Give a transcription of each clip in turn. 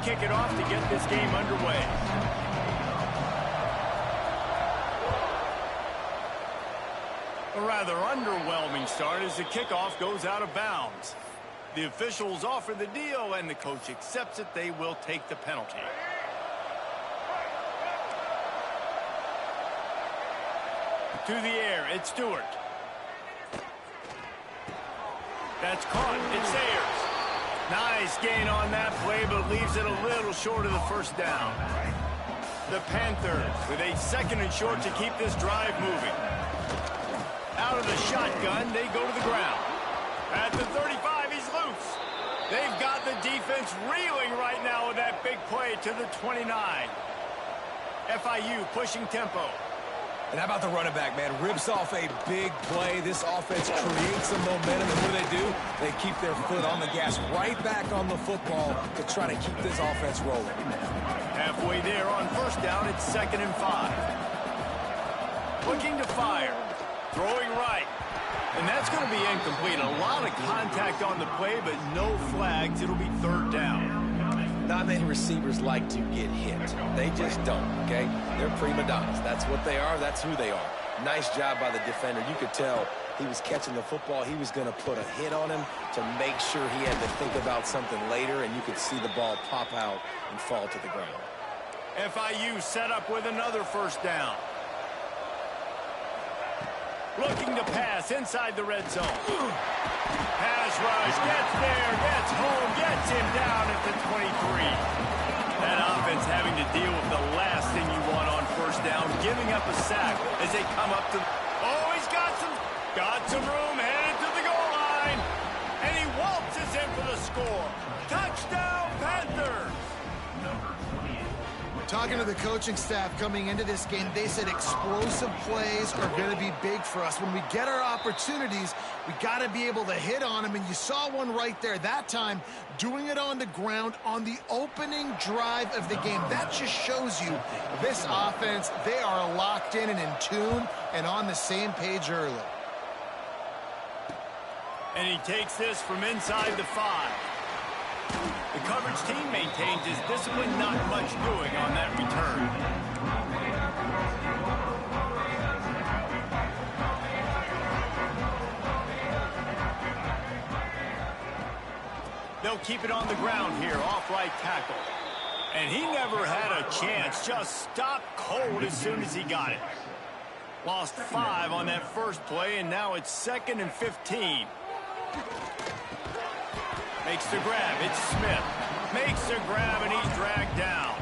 kick it off to get this game underway. A rather underwhelming start as the kickoff goes out of bounds. The officials offer the deal, and the coach accepts it. They will take the penalty. To the air, it's Stewart. That's caught. It's Ayers. Nice gain on that play, but leaves it a little short of the first down. The Panthers with a 2nd and short to keep this drive moving. Out of the shotgun, they go to the ground. At the 35, he's loose. They've got the defense reeling right now with that big play to the 29. FIU pushing tempo. And how about the running back, man? Rips off a big play. This offense creates some momentum, and what do? They keep their foot on the gas, right back on the football to try to keep this offense rolling. Halfway there on first down, it's 2nd and 5. Looking to fire. Throwing right. And that's going to be incomplete. A lot of contact on the play, but no flags. It'll be 3rd down. Not many receivers like to get hit. They just don't, okay? They're prima donnas. That's what they are. That's who they are. Nice job by the defender. You could tell he was catching the football. He was going to put a hit on him to make sure he had to think about something later, and you could see the ball pop out and fall to the ground. FIU set up with another first down. Looking to pass inside the red zone. Pass rush, gets there, gets home, gets him down at the 23. That offense having to deal with the last thing you want on first down, giving up a sack as they come up to... Oh, he's got some room, headed to the goal line. And he waltzes in for the score. Touchdown, Panthers! Talking to the coaching staff coming into this game, they said explosive plays are going to be big for us. When we get our opportunities, we got to be able to hit on them, and you saw one right there. That time, doing it on the ground on the opening drive of the game. That just shows you this offense, they are locked in and in tune and on the same page early. And he takes this from inside the 5. The coverage team maintains his discipline, not much doing on that return. They'll keep it on the ground here, off right tackle. And he never had a chance, just stopped cold as soon as he got it. Lost 5 on that first play, and now it's 2nd and 15. Makes the grab, it's Smith. Makes the grab, and he's dragged down.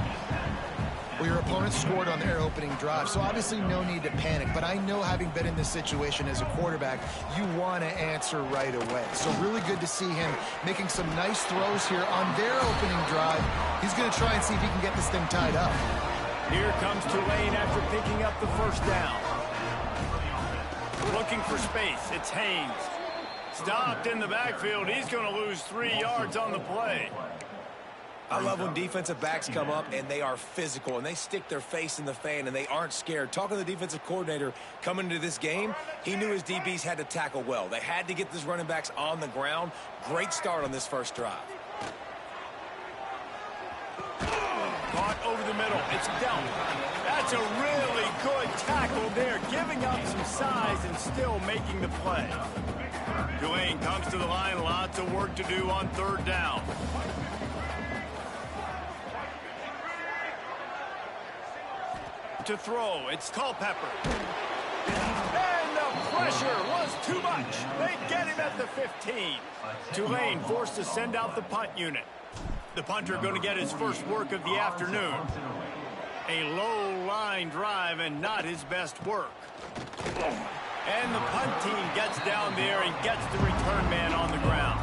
Well, your opponent scored on their opening drive, so obviously no need to panic. But I know, having been in this situation as a quarterback, you want to answer right away. So really good to see him making some nice throws here on their opening drive. He's going to try and see if he can get this thing tied up. Here comes Tulane after picking up the first down. Looking for space, it's Haynes. Stopped in the backfield. He's going to lose 3 yards on the play. I love when defensive backs come up and they are physical and they stick their face in the fan and they aren't scared. Talking to the defensive coordinator coming into this game, he knew his DBs had to tackle well. They had to get these running backs on the ground. Great start on this first drive. Caught over the middle. It's Delp. That's a really good tackle there, giving up some size and still making the play. Tulane comes to the line. Lots of work to do on 3rd down. To throw, it's Culpepper. And the pressure was too much. They get him at the 15. Tulane forced to send out the punt unit. The punter going to get his first work of the afternoon. A low-line drive and not his best work. And the punt team gets down there and gets the return man on the ground.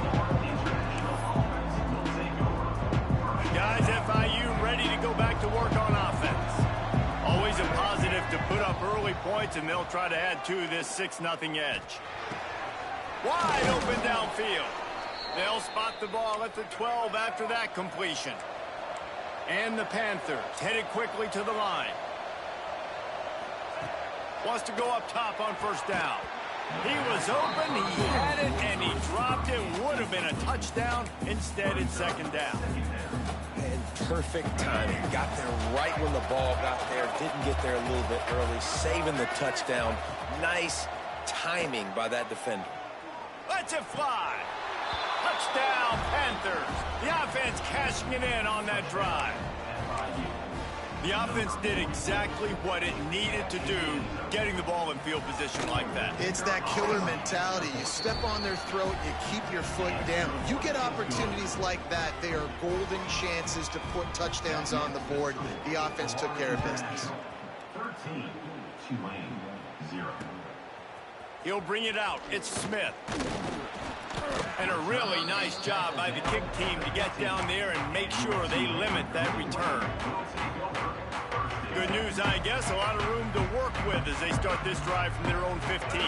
Guys, FIU ready to go back to work on offense. Always a positive to put up early points, and they'll try to add to this 6-0 edge. Wide open downfield. They'll spot the ball at the 12 after that completion. And the Panthers headed quickly to the line. Wants to go up top on first down. He was open, he had it, and he dropped it. Would have been a touchdown. Instead, it's 2nd down. And perfect timing. Got there right when the ball got there. Didn't get there a little bit early. Saving the touchdown. Nice timing by that defender. Let's it fly. Touchdown, Panthers. The offense cashing it in on that drive. The offense did exactly what it needed to do, getting the ball in field position like that. It's that killer mentality. You step on their throat, you keep your foot down. You get opportunities like that, they are golden chances to put touchdowns on the board. The offense took care of business. 13, Tulane, 0. He'll bring it out. It's Smith. And a really nice job by the kick team to get down there and make sure they limit that return. Good news, I guess, a lot of room to work with as they start this drive from their own 15.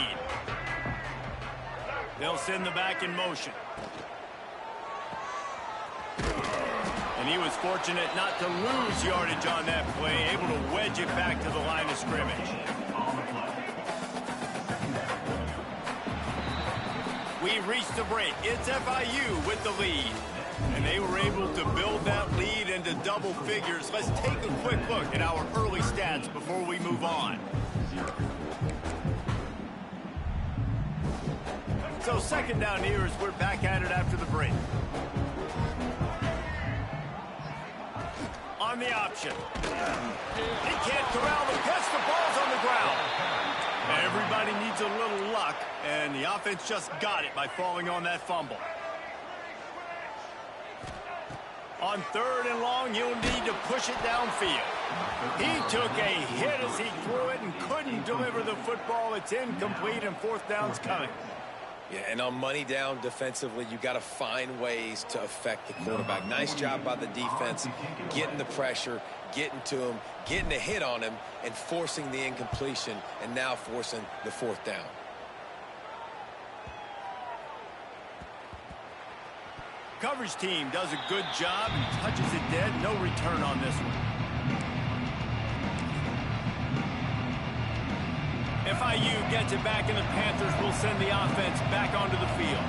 They'll send the back in motion. And he was fortunate not to lose yardage on that play, able to wedge it back to the line of scrimmage. We reached the break. It's FIU with the lead. And they were able to build that lead into double figures. Let's take a quick look at our early stats before we move on. So second down here as we're back at it after the break. On the option. He can't corral the pitch. The ball's on the ground. Everybody needs a little luck, and the offense just got it by falling on that fumble. On third and long, you'll need to push it downfield. He took a hit as he threw it and couldn't deliver the football. It's incomplete, and fourth down's coming. Yeah, and on money down defensively, you got to find ways to affect the quarterback. Nice job by the defense, getting the pressure, getting to him, getting a hit on him, and forcing the incompletion, and now forcing the fourth down. Coverage team does a good job and touches it dead. No return on this one. FIU gets it back, and the Panthers will send the offense back onto the field.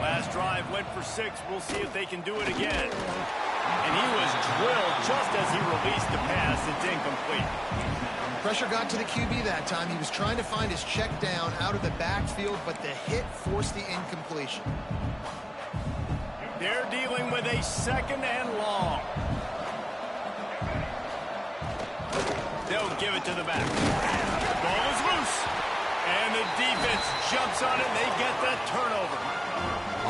Last drive went for 6. We'll see if they can do it again. And he was drilled just as he released the pass. It's incomplete. Pressure got to the QB that time. He was trying to find his check down out of the backfield, but the hit forced the incompletion. They're dealing with a second and long. They'll give it to the back. Ball is loose. And the defense jumps on it, and they get that turnover.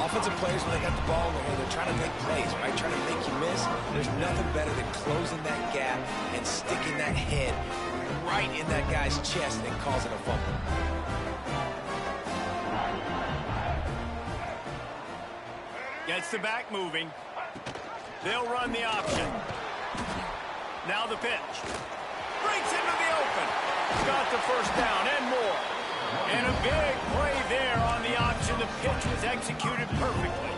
Offensive players, when they got the ball in their hand, they're trying to make plays, right? Trying to make you miss. There's nothing better than closing that gap and sticking that head right in that guy's chest and causing a fumble. Gets the back moving. They'll run the option. Now the pitch. Breaks into the open. Got the first down and more. And a big play there on the option. The pitch was executed perfectly.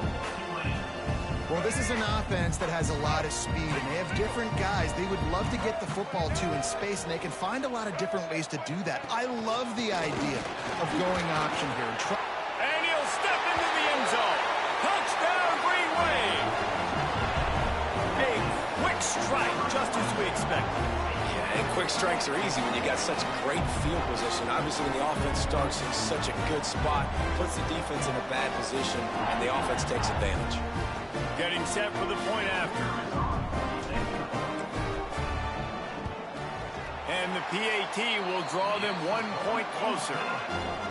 Well, this is an offense that has a lot of speed, and they have different guys they would love to get the football to in space, and they can find a lot of different ways to do that. I love the idea of going option here. And he'll step into the end zone. Touchdown, Green Wave. A quick strike, just as we expected. Yeah, and quick strikes are easy when you got such great field position. Obviously, when the offense starts in such a good spot, puts the defense in a bad position, and the offense takes advantage. Getting set for the point after. And the PAT will draw them 1 point closer.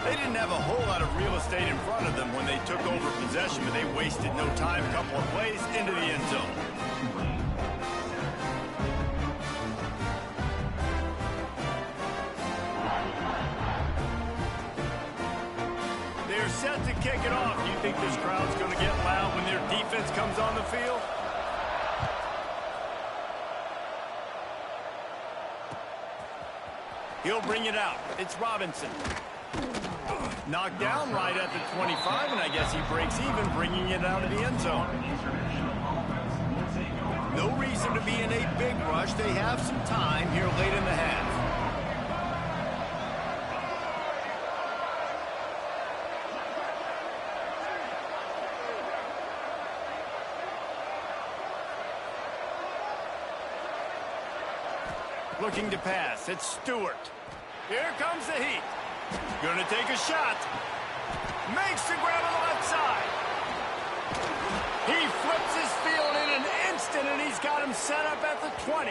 They didn't have a whole lot of real estate in front of them when they took over possession, but they wasted no time. A couple of plays into the end zone. They're set to kick it off. Do you think this crowd's going to get loud when their defense comes on the field? He'll bring it out. It's Robinson. Knocked down right at the 25, and I guess he breaks even, bringing it out of the end zone. No reason to be in a big rush. They have some time here late in the half. Looking to pass. It's Stewart. Here comes the heat. Gonna take a shot. Makes the grab on the left side. He flips his field in an instant, and he's got him set up at the 20.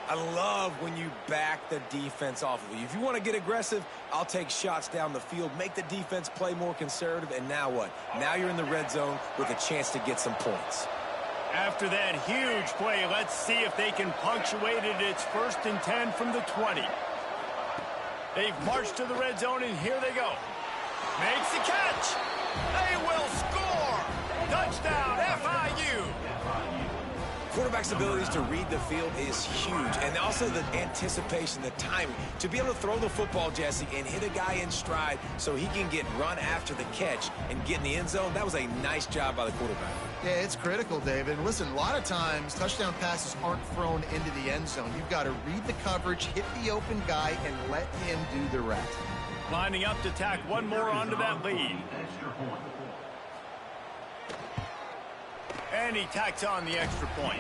I love when you back the defense off of you. If you want to get aggressive, I'll take shots down the field, make the defense play more conservative, and now what? Now you're in the red zone with a chance to get some points. After that huge play, let's see if they can punctuate it. It's 1st and 10 from the 20. They've marched to the red zone, and here they go. Makes the catch. They will score. Touchdown, FIU. Quarterback's abilities to read the field is huge, and also the anticipation, the timing. To be able to throw the football, Jesse, and hit a guy in stride so he can get run after the catch and get in the end zone, that was a nice job by the quarterback. Yeah, it's critical, David. And listen, a lot of times touchdown passes aren't thrown into the end zone. You've got to read the coverage, hit the open guy, and let him do the rest. Lining up to tack one more onto that lead. And he tacks on the extra point.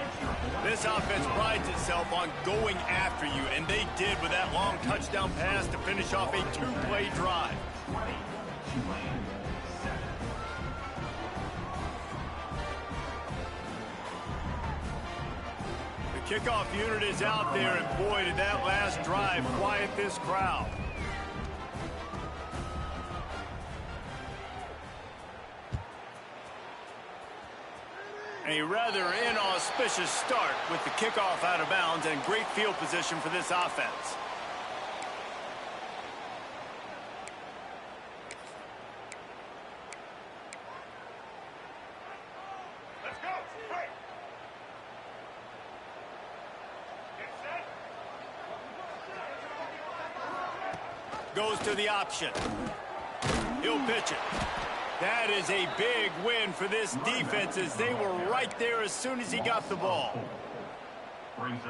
This offense prides itself on going after you, and they did with that long touchdown pass to finish off a two-play drive. The kickoff unit is out there, and boy, did that last drive quiet this crowd. A rather inauspicious start with the kickoff out of bounds and great field position for this offense. Let's go. Break. Get set. Goes to the option. He'll pitch it. That is a big win for this defense as they were right there as soon as he got the ball.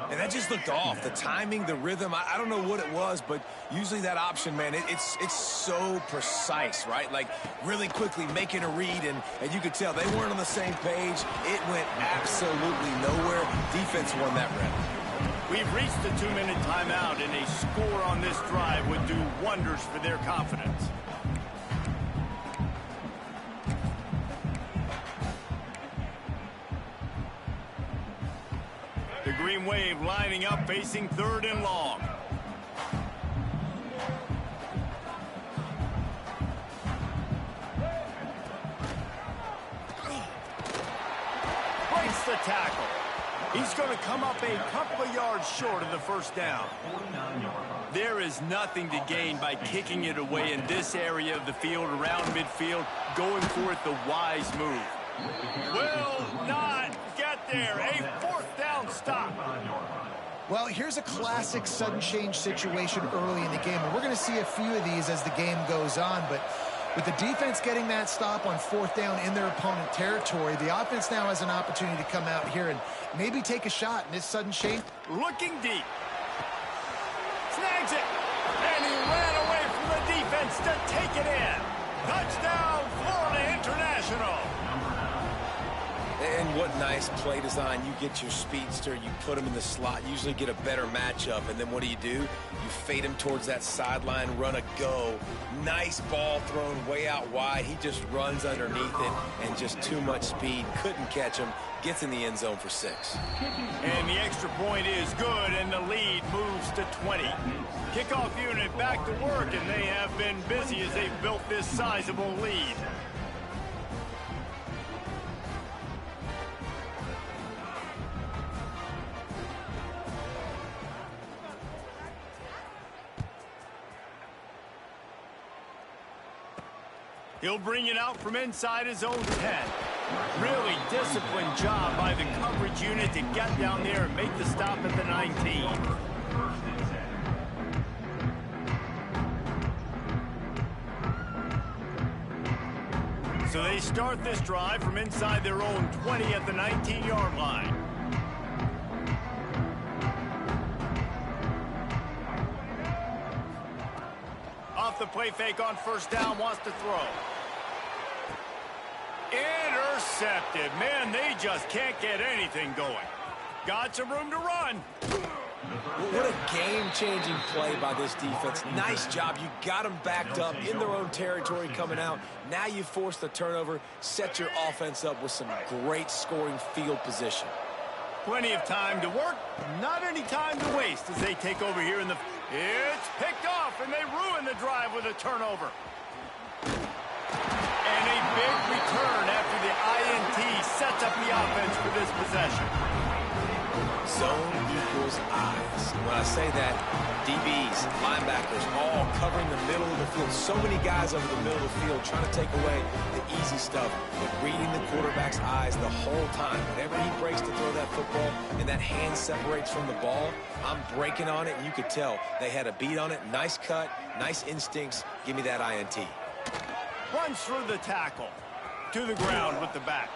And that just looked off. The timing, the rhythm, I don't know what it was, but usually that option, man, it's so precise, right? Like really quickly making a read, and you could tell they weren't on the same page. It went absolutely nowhere. Defense won that round. We've reached the 2-minute timeout, and a score on this drive would do wonders for their confidence. The Green Wave lining up, facing 3rd and long. Breaks the tackle. He's going to come up a couple of yards short of the first down. There is nothing to gain by kicking it away in this area of the field around midfield, going for it the wise move. Will not get there. A 4th down stop. Well, here's a classic sudden change situation early in the game. And we're going to see a few of these as the game goes on. But with the defense getting that stop on 4th down in their opponent territory, the offense now has an opportunity to come out here and maybe take a shot in this sudden change. Looking deep. Snags it. And he ran away from the defense to take it in. Touchdown, Florida International. And what nice play design. You get your speedster, you put him in the slot, usually get a better matchup, and then what do? You fade him towards that sideline, run a go. Nice ball thrown way out wide. He just runs underneath it, and just too much speed. Couldn't catch him. Gets in the end zone for 6. And the extra point is good, and the lead moves to 20. Kickoff unit back to work, and they have been busy as they've built this sizable lead. He'll bring it out from inside his own 10. Really disciplined job by the coverage unit to get down there and make the stop at the 19. So they start this drive from inside their own 20 at the 19-yard line. Off the play fake on 1st down, wants to throw. Intercepted. Man, they just can't get anything going. Got some room to run. What a game-changing play by this defense. Nice job. You got them backed up in their own territory coming out. Now you force the turnover, set your offense up with some great scoring field position. Plenty of time to work, not any time to waste as they take over here in the... It's picked off, and they ruin the drive with a turnover. And a big return after the INT sets up the offense for this possession. Zone equals eyes. When I say that, DBs, linebackers, all covering the middle of the field. So many guys over the middle of the field trying to take away the easy stuff, but reading the quarterback's eyes the whole time. Whenever he breaks to throw that football and that hand separates from the ball, I'm breaking on it, and you could tell they had a beat on it. Nice cut, nice instincts. Give me that INT. Runs through the tackle. To the ground with the back.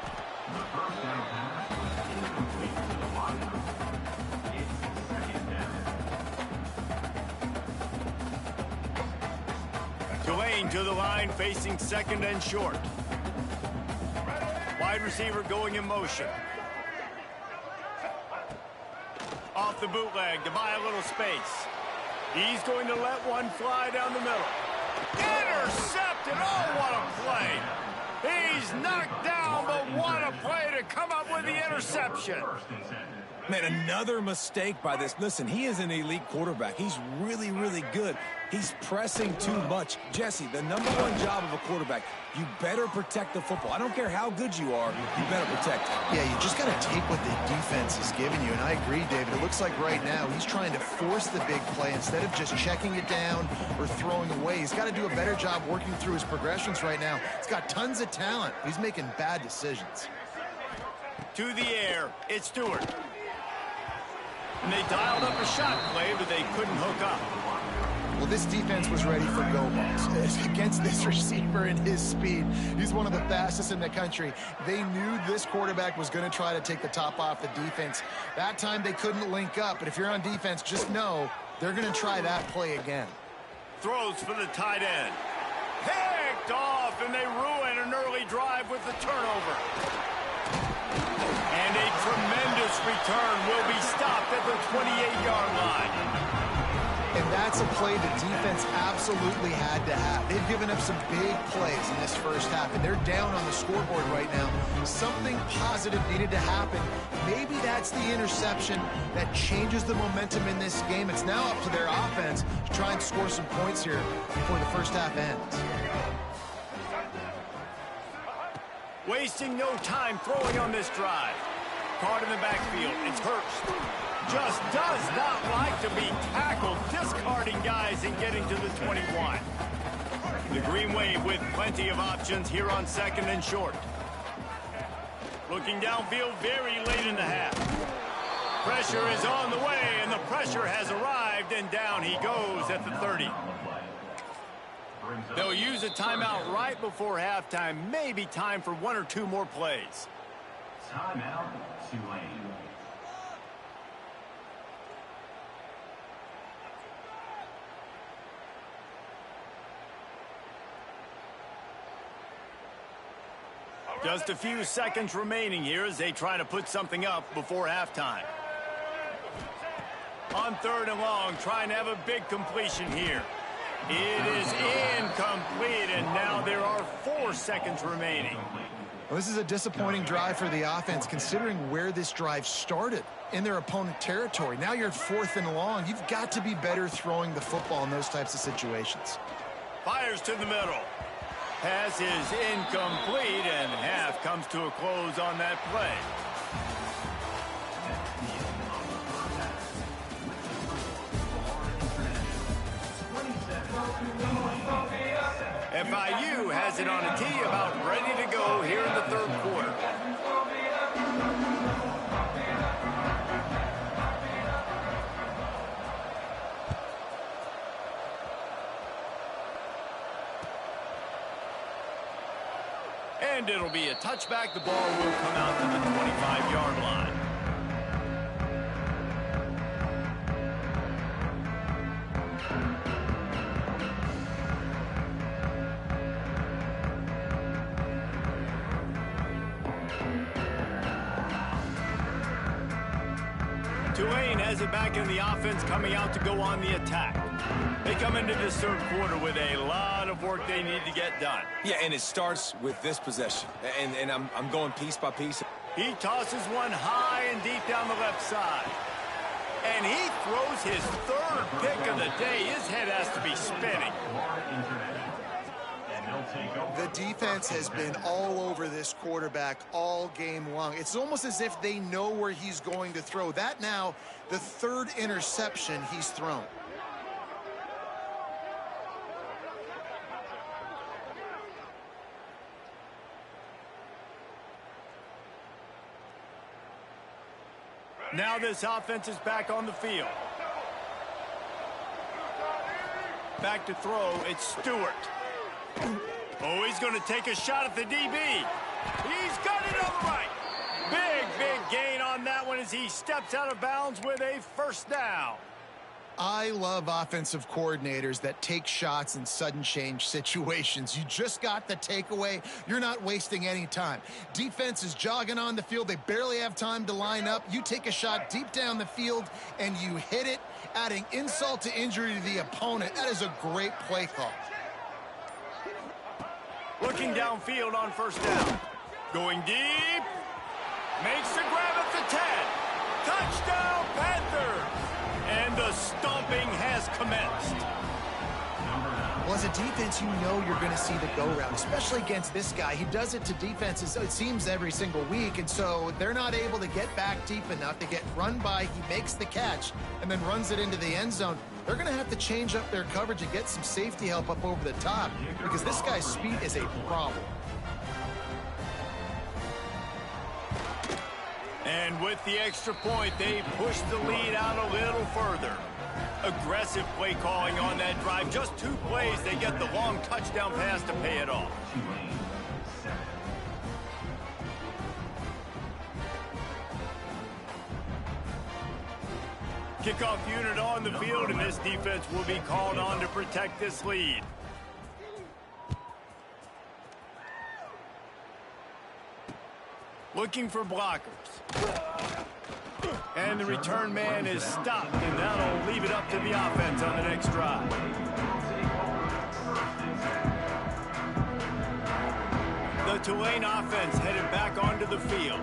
Tulane to the line, facing second and short. Wide receiver going in motion. Off the bootleg to buy a little space. He's going to let one fly down the middle. Intercepted! Oh, what a play! He's knocked down, but what a play to come up with the interception. Man, another mistake by this. Listen, he is an elite quarterback. He's really, really good. He's pressing too much. Jesse, the number one job of a quarterback, you better protect the football. I don't care how good you are, you better protect it. Yeah, you just got to take what the defense is giving you, and I agree, David. It looks like right now he's trying to force the big play instead of just checking it down or throwing away. He's got to do a better job working through his progressions right now. He's got tons of talent. He's making bad decisions. To the air, it's Stewart. And they dialed up a shot play, but they couldn't hook up. Well, this defense was ready for go balls. Against this receiver and his speed, he's one of the fastest in the country. They knew this quarterback was going to try to take the top off the defense. That time they couldn't link up, but if you're on defense, just know they're going to try that play again. Throws for the tight end. Picked off, and they ruin an early drive with the turnover. And a tremendous return will be stopped at the 28-yard line. And that's a play the defense absolutely had to have. They've given up some big plays in this first half, and they're down on the scoreboard right now. Something positive needed to happen. Maybe that's the interception that changes the momentum in this game. It's now up to their offense to try and score some points here before the first half ends. Wasting no time throwing on this drive. Caught in the backfield. It's Hurst. Just does not like to be tackled, discarding guys and getting to the 21. The Green Wave with plenty of options here on second and short. Looking downfield very late in the half. Pressure is on the way, and the pressure has arrived, and down he goes at the 30. They'll use a timeout right before halftime. Maybe time for one or two more plays. Timeout, Tulane. Just a few seconds remaining here as they try to put something up before halftime. On third and long, trying to have a big completion here. It is incomplete, and now there are 4 seconds remaining. Well, this is a disappointing drive for the offense, considering where this drive started in their opponent territory. Now you're at 4th and long. You've got to be better throwing the football in those types of situations. Fires to the middle. Pass is incomplete, and half comes to a close on that play. FIU has it on a tee, about ready to go here in the third quarter. And it'll be a touchback. The ball will come out to the 25-yard line. Tulane has it back in the offense, coming out to go on the attack. They come into this third quarter with a lot of work they need to get done. Yeah, and it starts with this possession. And I'm going piece by piece. He tosses one high and deep down the left side. And he throws his third pick of the day. His head has to be spinning. The defense has been all over this quarterback all game long. It's almost as if they know where he's going to throw. That now, the third interception he's thrown. Now this offense is back on the field. Back to throw, it's Stewart. Oh, he's going to take a shot at the DB. He's got it on the right. Big gain on that one as he steps out of bounds with a first down. I love offensive coordinators that take shots in sudden change situations. You just got the takeaway. You're not wasting any time. Defense is jogging on the field. They barely have time to line up. You take a shot deep down the field, and you hit it, adding insult to injury to the opponent. That is a great play call. Looking downfield on first down. Going deep. Makes the grab at the 10. Touchdown, Panthers. And the stomping has commenced. Well, as a defense, you know you're going to see the go route, especially against this guy. He does it to defenses, it seems, every single week, and so they're not able to get back deep enough to get run by. He makes the catch and then runs it into the end zone. They're going to have to change up their coverage and get some safety help up over the top because this guy's speed is a problem. And with the extra point, they push the lead out a little further. Aggressive play calling on that drive. Just 2 plays, they get the long touchdown pass to pay it off. Kickoff unit on the field, and this defense will be called on to protect this lead. Looking for blockers. And the return man is stopped, and that'll leave it up to the offense on the next drive. The Tulane offense headed back onto the field.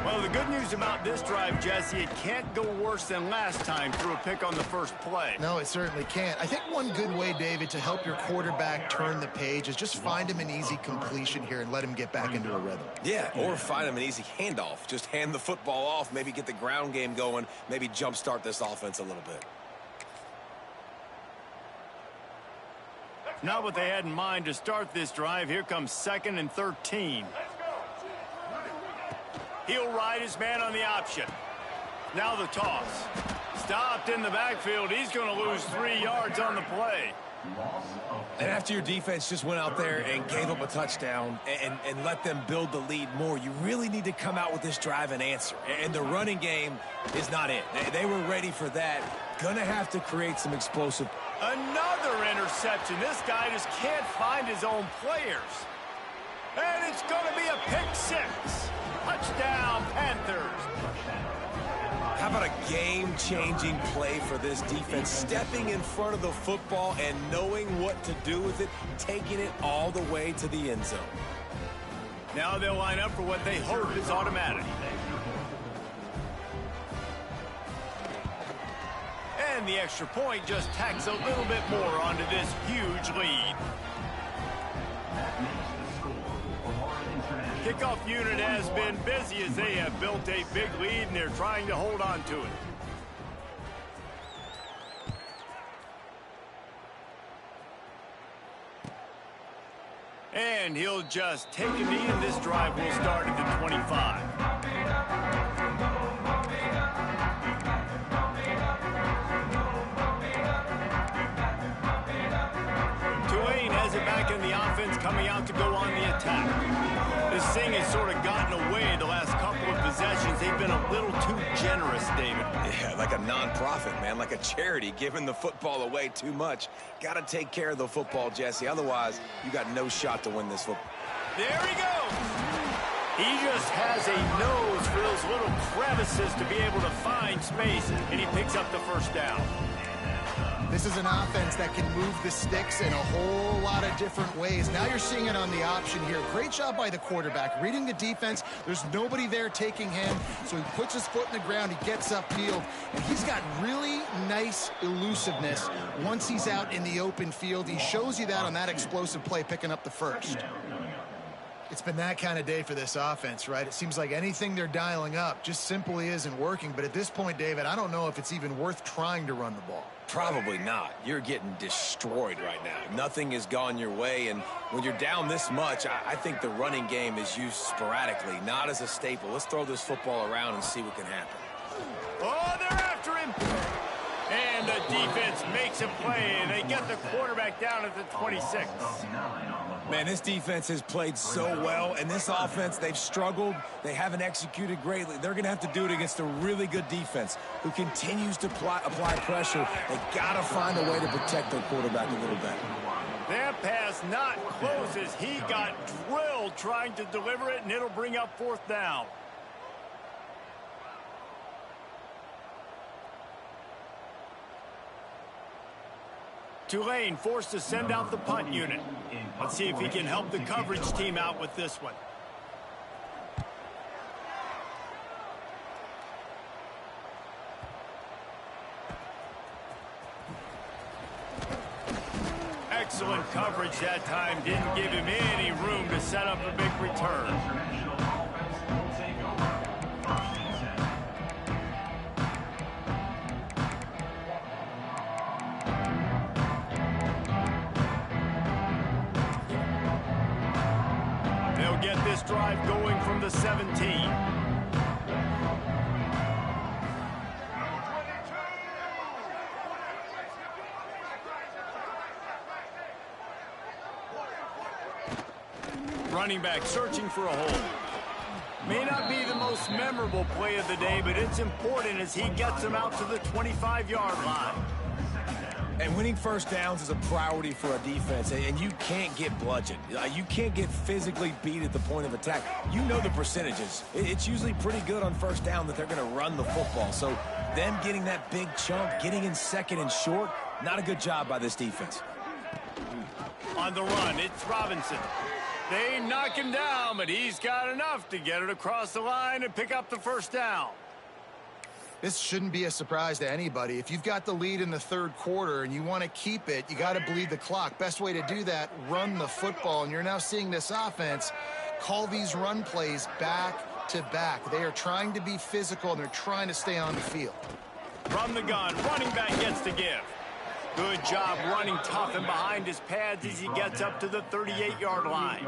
Well, the good news about this drive, Jesse, it can't go worse than last time through a pick on the first play. No, it certainly can't. I think one good way, David, to help your quarterback turn the page is just find him an easy completion here and let him get back into a rhythm. Yeah, or find him an easy handoff. Just hand the football off, maybe get the ground game going, maybe jumpstart this offense a little bit. Not what they had in mind to start this drive. Here comes 2nd and 13. He'll ride his man on the option. Now the toss. Stopped in the backfield. He's going to lose 3 yards on the play. And after your defense just went out there and gave up a touchdown and let them build the lead more, you really need to come out with this drive and answer. And the running game is not it. They were ready for that. Going to have to create some explosive. Another interception. This guy just can't find his own players. And it's going to be a pick 6. Touchdown, Panthers. How about a game-changing play for this defense? Stepping in front of the football and knowing what to do with it, taking it all the way to the end zone. Now they'll line up for what they hope is automatic. And the extra point just tacks a little bit more onto this huge lead. Kickoff unit has been busy as they have built a big lead and they're trying to hold on to it. And he'll just take a knee, and this drive will start at the 25. Tulane has it back in the offense, coming out to go on the attack. This thing has sort of gotten away the last couple of possessions. They've been a little too generous, David. Yeah, like a nonprofit, man, like a charity, giving the football away too much. Got to take care of the football, Jesse. Otherwise, you got no shot to win this football. There he goes. He just has a nose for those little crevices to be able to find space, and he picks up the first down. This is an offense that can move the sticks in a whole lot of different ways. Now you're seeing it on the option here. Great job by the quarterback. Reading the defense, there's nobody there taking him, so he puts his foot in the ground, he gets upfield, and he's got really nice elusiveness once he's out in the open field. He shows you that on that explosive play, picking up the first. It's been that kind of day for this offense, right? It seems like anything they're dialing up just simply isn't working. But at this point, David, I don't know if it's even worth trying to run the ball. Probably not. You're getting destroyed right now. Nothing has gone your way, and when you're down this much, I think the running game is used sporadically, not as a staple. Let's throw this football around and see what can happen. Oh, they're after him. And the defense makes a play, and they get the quarterback down at the 26. Man, this defense has played so well, and this offense, they've struggled. They haven't executed greatly. They're going to have to do it against a really good defense who continues to apply pressure. They got to find a way to protect their quarterback a little better. That pass not close as he got drilled trying to deliver it, and it'll bring up fourth down. Tulane forced to send out the punt unit. Let's see if he can help the coverage team out with this one. Excellent coverage that time. Didn't give him any room to set up a big return. Get this drive going from the 17. Running back searching for a hole. May not be the most memorable play of the day, but it's important as he gets them out to the 25-yard line. And winning first downs is a priority for a defense, and you can't get bludgeoned. You can't get physically beat at the point of attack. You know the percentages. It's usually pretty good on first down that they're going to run the football. So them getting that big chunk, getting in second and short, not a good job by this defense. On the run, it's Robinson. They knock him down, but he's got enough to get it across the line and pick up the first down. This shouldn't be a surprise to anybody. If you've got the lead in the third quarter and you want to keep it, you got to bleed the clock. Best way to do that, run the football. And you're now seeing this offense call these run plays back to back. They are trying to be physical, and they're trying to stay on the field. From the gun, running back gets the give. Good job running tough and behind his pads as he gets up to the 38-yard line.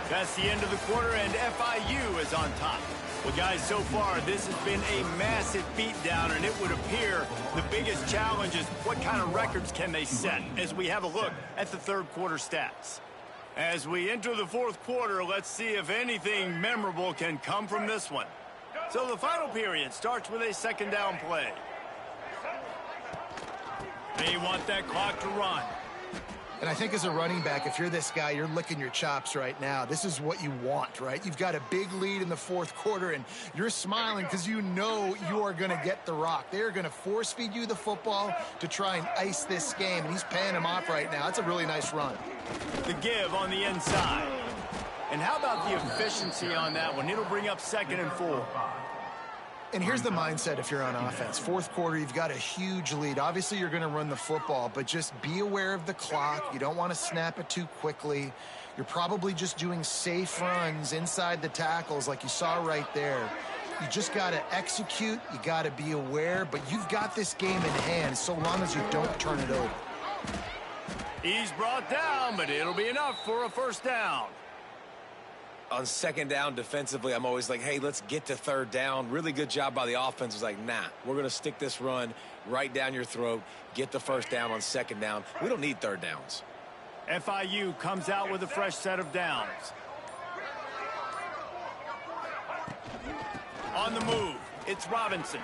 That's the end of the quarter, and FIU is on top. Well, guys, so far, this has been a massive beatdown, and it would appear the biggest challenge is what kind of records can they set as we have a look at the third quarter stats. As we enter the fourth quarter, let's see if anything memorable can come from this one. So the final period starts with a second down play. They want that clock to run. And I think as a running back, if you're this guy, you're licking your chops right now. This is what you want, right? You've got a big lead in the fourth quarter, and you're smiling because you know you are going to get the rock. They're going to force feed you the football to try and ice this game, and he's paying him off right now. That's a really nice run. The give on the inside. And how about the efficiency on that one? It'll bring up 2nd and 4. And here's the mindset if you're on offense. Fourth quarter, you've got a huge lead. Obviously, you're going to run the football, but just be aware of the clock. You don't want to snap it too quickly. You're probably just doing safe runs inside the tackles like you saw right there. You just got to execute. You got to be aware, but you've got this game in hand so long as you don't turn it over. He's brought down, but it'll be enough for a first down. On second down defensively, I'm always like, hey, let's get to third down. Really good job by the offense. Was like, nah, we're going to stick this run right down your throat, get the first down on second down. We don't need third downs. FIU comes out with a fresh set of downs. On the move, it's Robinson.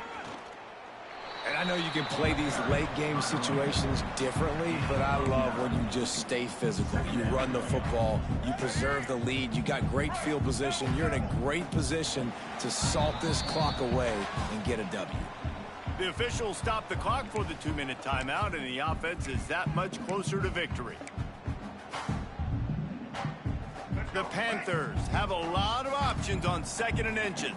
And I know you can play these late game situations differently, but I love when you just stay physical. You run the football, you preserve the lead, you got great field position, you're in a great position to salt this clock away and get a W. The officials stop the clock for the 2-minute timeout, and the offense is that much closer to victory. The Panthers have a lot of options on 2nd and inches.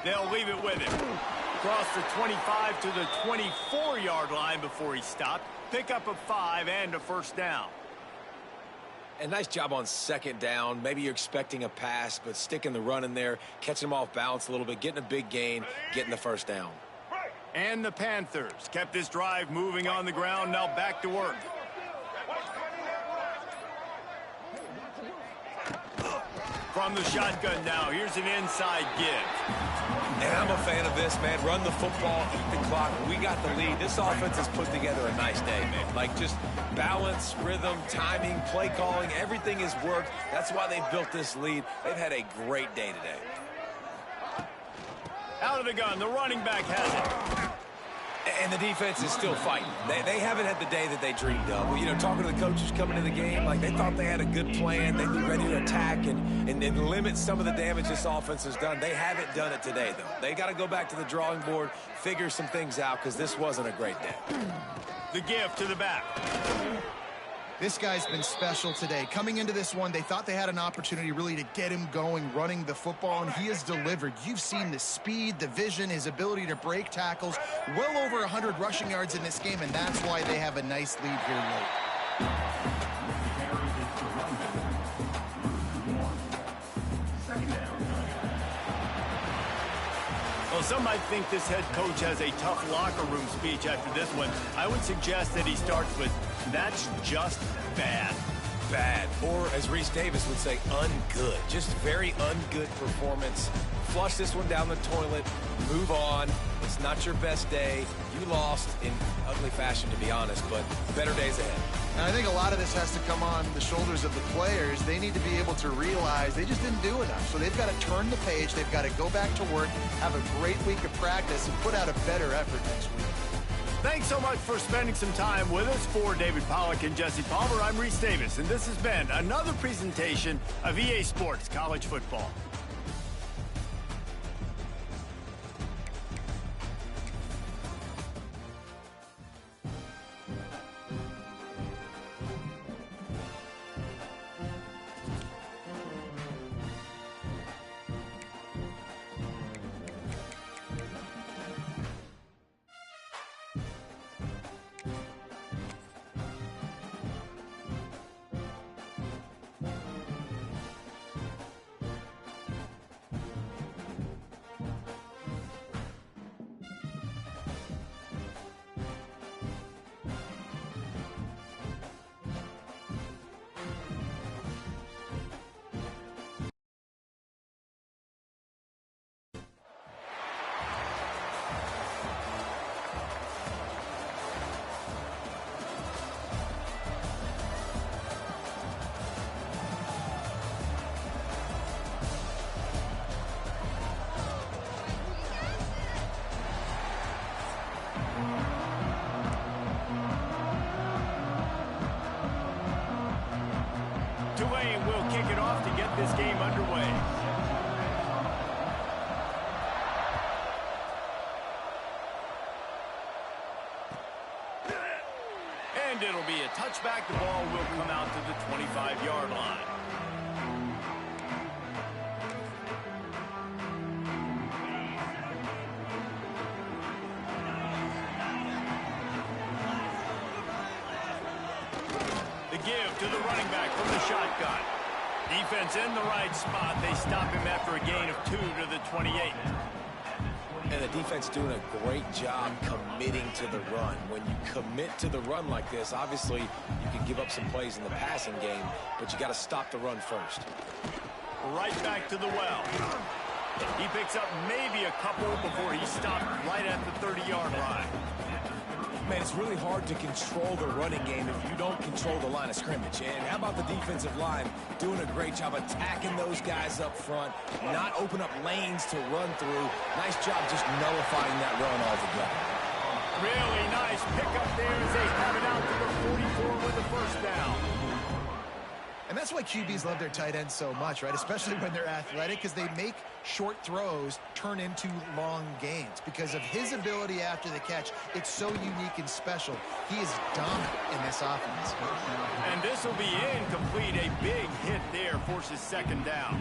They'll leave it with him. Across the 25 to the 24-yard line before he stopped. Pick up a 5 and a first down. And nice job on 2nd down. Maybe you're expecting a pass, but sticking the run in there, catching them off balance a little bit, getting a big gain, getting the first down. And the Panthers kept this drive moving on the ground. Now back to work. From the shotgun now, here's an inside give. And I'm a fan of this, man. Run the football, eat the clock. We got the lead. This offense has put together a nice day, man. Like just balance, rhythm, timing, play calling, everything has worked. That's why they've built this lead. They've had a great day today. Out of the gun, the running back has it. And the defense is still fighting. They haven't had the day that they dreamed of. You know, talking to the coaches coming to the game, like they thought they had a good plan. They'd be ready to attack and limit some of the damage this offense has done. They haven't done it today, though. They got to go back to the drawing board, figure some things out, because this wasn't a great day. The give to the back. This guy's been special today. Coming into this one, they thought they had an opportunity really to get him going, running the football, and he has delivered. You've seen the speed, the vision, his ability to break tackles. Well over 100 rushing yards in this game, and that's why they have a nice lead here late. Well, some might think this head coach has a tough locker room speech after this one. I would suggest that he starts with, "That's just bad." Bad. Or, as Reese Davis would say, ungood. Just very ungood performance. Flush this one down the toilet. Move on. It's not your best day. You lost in ugly fashion, to be honest, but better days ahead. And I think a lot of this has to come on the shoulders of the players. They need to be able to realize they just didn't do enough. So they've got to turn the page. They've got to go back to work, have a great week of practice, and put out a better effort next week. Thanks so much for spending some time with us. For David Pollack and Jesse Palmer, I'm Reese Davis, and this has been another presentation of EA Sports College Football. Tulane will kick it off to get this game underway. And it'll be a touchback. The ball will come out to the 25-yard line. Give to the running back from the shotgun. Defense in the right spot. They stop him after a gain of 2 to the 28. And the defense doing a great job committing to the run. When you commit to the run like this, obviously you can give up some plays in the passing game, but you got to stop the run first. Right back to the well. He picks up maybe a couple before he stopped right at the 30-yard line. Man, it's really hard to control the running game if you don't control the line of scrimmage. And how about the defensive line doing a great job attacking those guys up front, not open up lanes to run through. Nice job just nullifying that run altogether. Really nice pickup there as they have it out to the 44 with the first down. And that's why QBs love their tight ends so much, right? Especially when they're athletic, because they make short throws turn into long gains. Because of his ability after the catch, it's so unique and special. He is dominant in this offense. And this will be incomplete. A big hit there forces second down.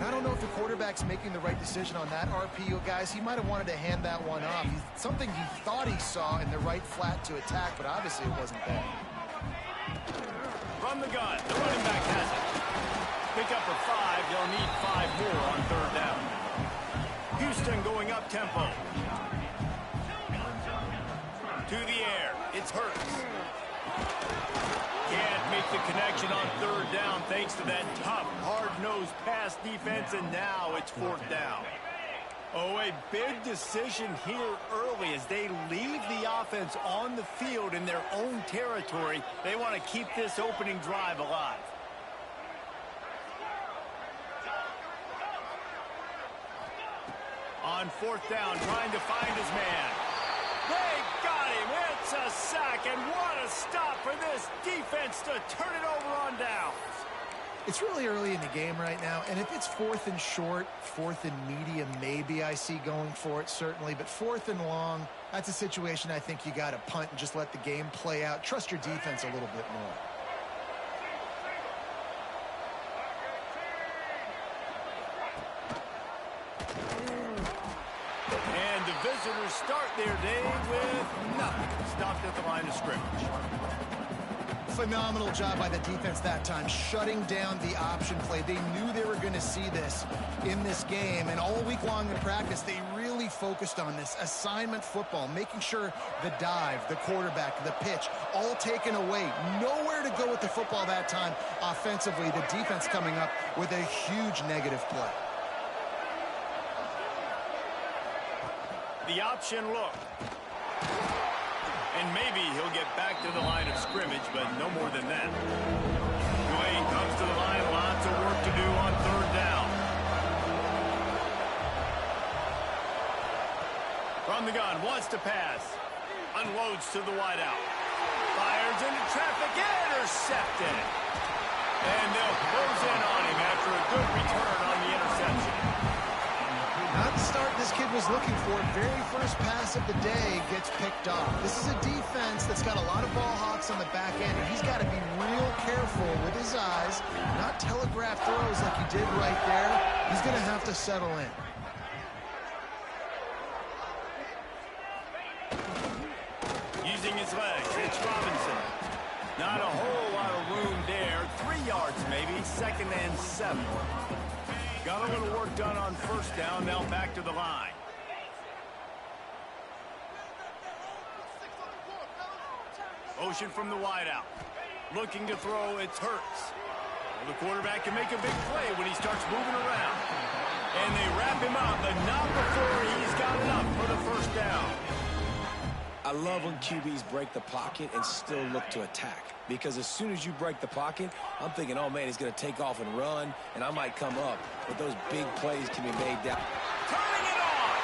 I don't know if the quarterback's making the right decision on that RPO, guys. He might have wanted to hand that one off. Something he thought he saw in the right flat to attack, but obviously it wasn't there. From the gun, the running back has it. Pick up for 5. They'll need 5 more on third down. Houston going up tempo. To the air. It's Hurts. Can't make the connection on third down thanks to that tough, hard-nosed pass defense, and now it's fourth down. Oh, a big decision here early as they leave the offense on the field in their own territory. They want to keep this opening drive alive. On fourth down, trying to find his man. They got him. It's a sack, and what a stop for this defense to turn it over on downs. It's really early in the game right now, and if it's fourth and short, fourth and medium, maybe I see going for it, certainly. But fourth and long, that's a situation I think you got to punt and just let the game play out. Trust your defense a little bit more. And the visitors start their day with nothing. Stopped at the line of scrimmage. Phenomenal job by the defense that time, shutting down the option play. They knew they were going to see this in this game, and all week long in practice, they really focused on this assignment football, making sure the dive, the quarterback, the pitch, all taken away. Nowhere to go with the football that time offensively. The defense coming up with a huge negative play. The option look. And maybe he'll get back to the line of scrimmage, but no more than that. Tulane comes to the line. Lots of work to do on third down. From the gun, wants to pass. Unloads to the wideout. Fires into traffic. Intercepted. And they'll close in on him after a good return on the interception. Not the start this kid was looking for. Very first pass of the day gets picked off. This is a defense that's got a lot of ball hawks on the back end, and he's got to be real careful with his eyes, not telegraph throws like he did right there. He's going to have to settle in. Using his legs, it's Robinson. Not a whole lot of room there. 3 yards maybe, 2nd and 7. Got a little work done on first down, now back to the line. Motion from the wideout. Looking to throw, it's Hurts. Well, the quarterback can make a big play when he starts moving around. And they wrap him up, but not before he's got enough for the first down. I love when QBs break the pocket and still look to attack. Because as soon as you break the pocket, I'm thinking, oh, man, he's going to take off and run, and I might come up. But those big plays can be made down. Turning it on!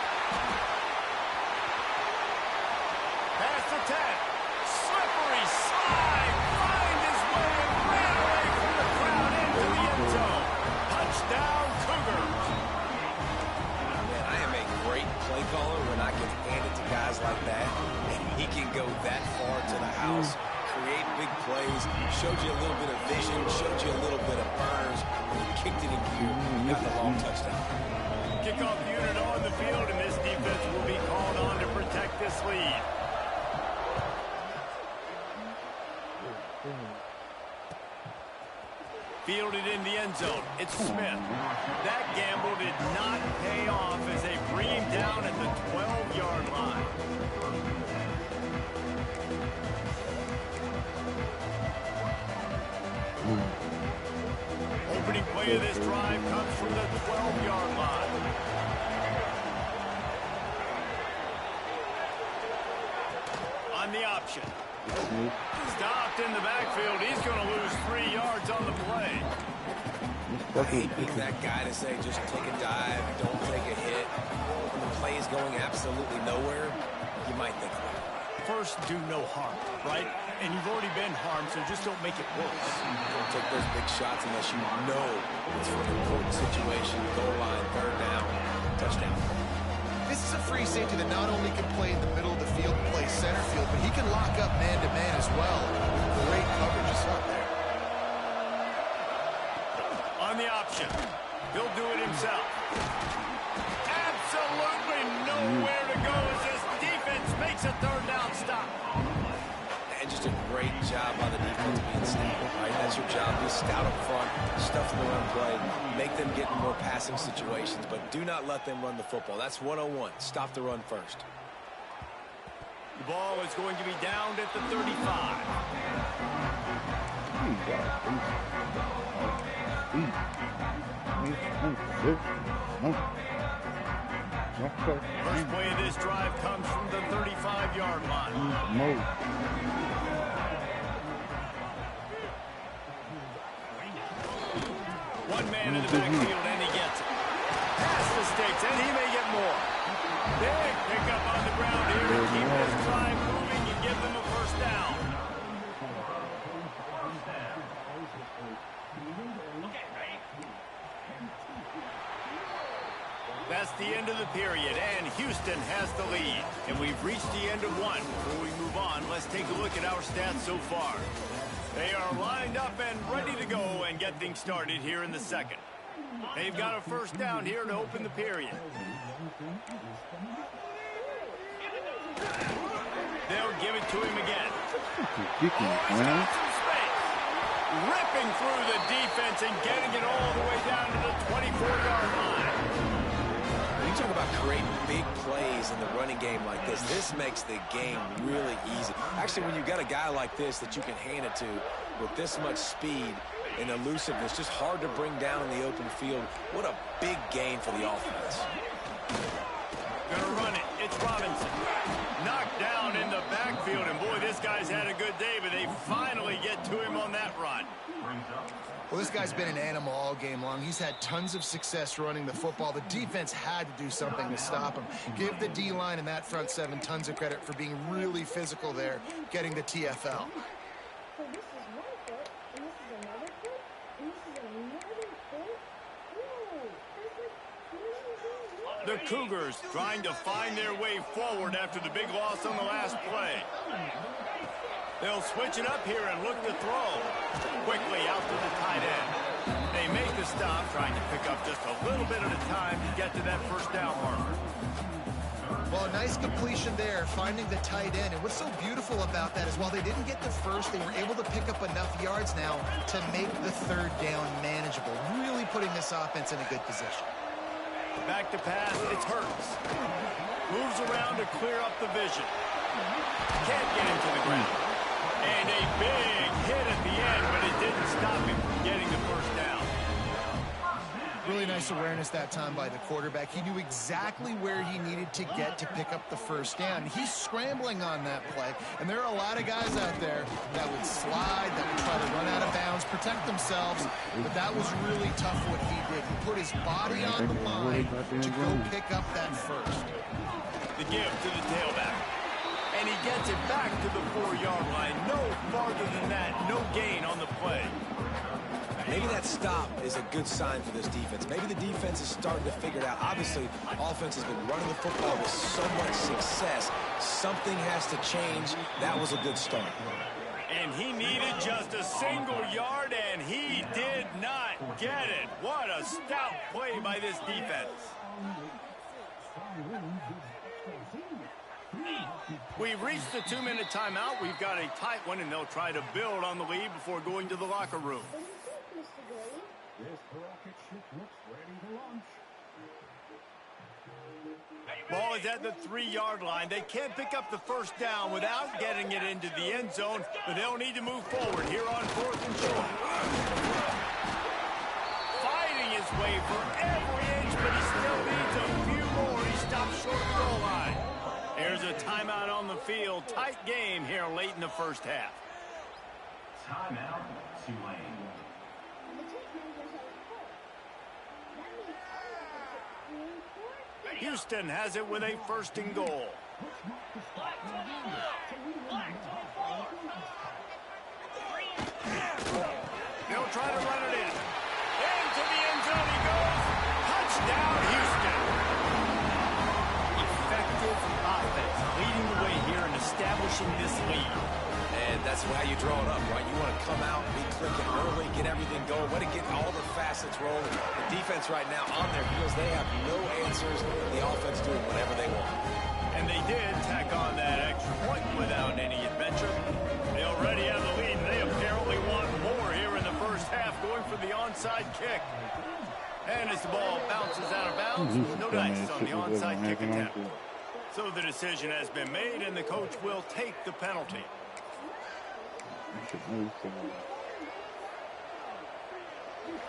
Pass to 10. Slippery slide. Find his way and ran away from the crowd into the end zone. Touchdown, Cougars. Man, I am a great play caller when I can hand it to guys like that. And he can go that far to the house. Create big plays, showed you a little bit of vision, showed you a little bit of burns, and he kicked it in gear, got the long touchdown. Kickoff unit on the field, and this defense will be called on to protect this lead. Fielded in the end zone, it's Smith. That gamble did not pay off as they bring him down at the 12-yard line. Opening play of this drive comes from the 12-yard line. On On the option. Stopped in the backfield. He's going to lose 3 yards on the play. I hate being that guy to say just take a dive, don't take a hit. When the play is going absolutely nowhere, you might think about it. First, do no harm, right? And you've already been harmed, so just don't make it worse. Don't take those big shots unless you know it's for an important situation. Goal line, third down, touchdown. This is a free safety that not only can play in the middle of the field, play center field, but he can lock up man-to-man as well. Great coverage is up there. On the option. He'll do it himself. Absolutely nowhere to go as this defense makes a third down stop. And just a great job by the defense being stout, right? That's your job. Be stout up front, stuff in the run play, make them get in more passing situations, but do not let them run the football. That's 101. Stop the run first. The ball is going to be downed at the 35. First play of this drive comes from the 35-yard line. One man in the backfield, and he gets it. Past the sticks, and he may get more. Big pickup on the ground here to keep this drive moving and give them a first down. That's the end of the period, and Houston has the lead. And we've reached the end of one. Before we move on, let's take a look at our stats so far. They are lined up and ready to go and get things started here in the second. They've got a first down here to open the period. They'll give it to him again. He's got some space. Ripping through the defense and getting it all the way down to the 24-yard line. You talk about creating big plays in the running game like this. This makes the game really easy. Actually, when you've got a guy like this that you can hand it to with this much speed and elusiveness, just hard to bring down in the open field. What a big gain for the offense. Gonna run it. It's Robinson. Knocked down in the backfield, and boy, this guy's had a good day, but they finally get to him on that run. Well, this guy's been an animal all game long. He's had tons of success running the football. The defense had to do something to stop him. Give the D-line and that front seven tons of credit for being really physical there, getting the TFL. So this is one foot, and this is another foot, and this is another foot. Whoa, that's like The Cougars trying to find their way forward after the big loss on the last play. They'll switch it up here and look to throw. Quickly out to the tight end. They make the stop, trying to pick up just a little bit at a time to get to that first down marker. Well, a nice completion there, finding the tight end. And what's so beautiful about that is while they didn't get the first, they were able to pick up enough yards now to make the third down manageable, really putting this offense in a good position. Back to pass, it's Hurts. Moves around to clear up the vision. Can't get him to the ground. And a big hit at the end, but it didn't stop him from getting the first down. Really nice awareness that time by the quarterback. He knew exactly where he needed to get to pick up the first down. He's scrambling on that play, and there are a lot of guys out there that would slide, that would try to run out of bounds, protect themselves, but that was really tough what he did. He put his body on the line to go pick up that first. The give to the tailback. And he gets it back to the 4-yard line. No farther than that. No gain on the play. Maybe that stop is a good sign for this defense. Maybe the defense is starting to figure it out. Obviously, offense has been running the football with so much success. Something has to change. That was a good start. And he needed just a single yard, and he did not get it. What a stout play by this defense. We've reached the 2-minute timeout. We've got a tight one, and they'll try to build on the lead before going to the locker room. Ball is at the 3-yard line. They can't pick up the first down without getting it into the end zone, but they'll need to move forward here on 4th and short. Fighting his way for every inch, but he still needs a few more. He stops short of the goal line. There's a timeout on the field. Tight game here late in the first half. Timeout, Tulane. Houston has it with a 1st and goal. They'll try to run it in. Into the end zone he goes. Touchdown, Houston. Effective offense leading the way here and establishing this lead. And that's how you draw it up, right? You want to come out, be clicking early, get everything going, want to get all the facets rolling. The defense right now on their heels, they have no answers. The offense doing whatever they want. And they did tack on that extra point without any adventure. They already have the lead, and they apparently want more here in the first half, going for the onside kick. And as the ball bounces out of bounds, no dice on the onside kick attempt. So the decision has been made, and the coach will take the penalty.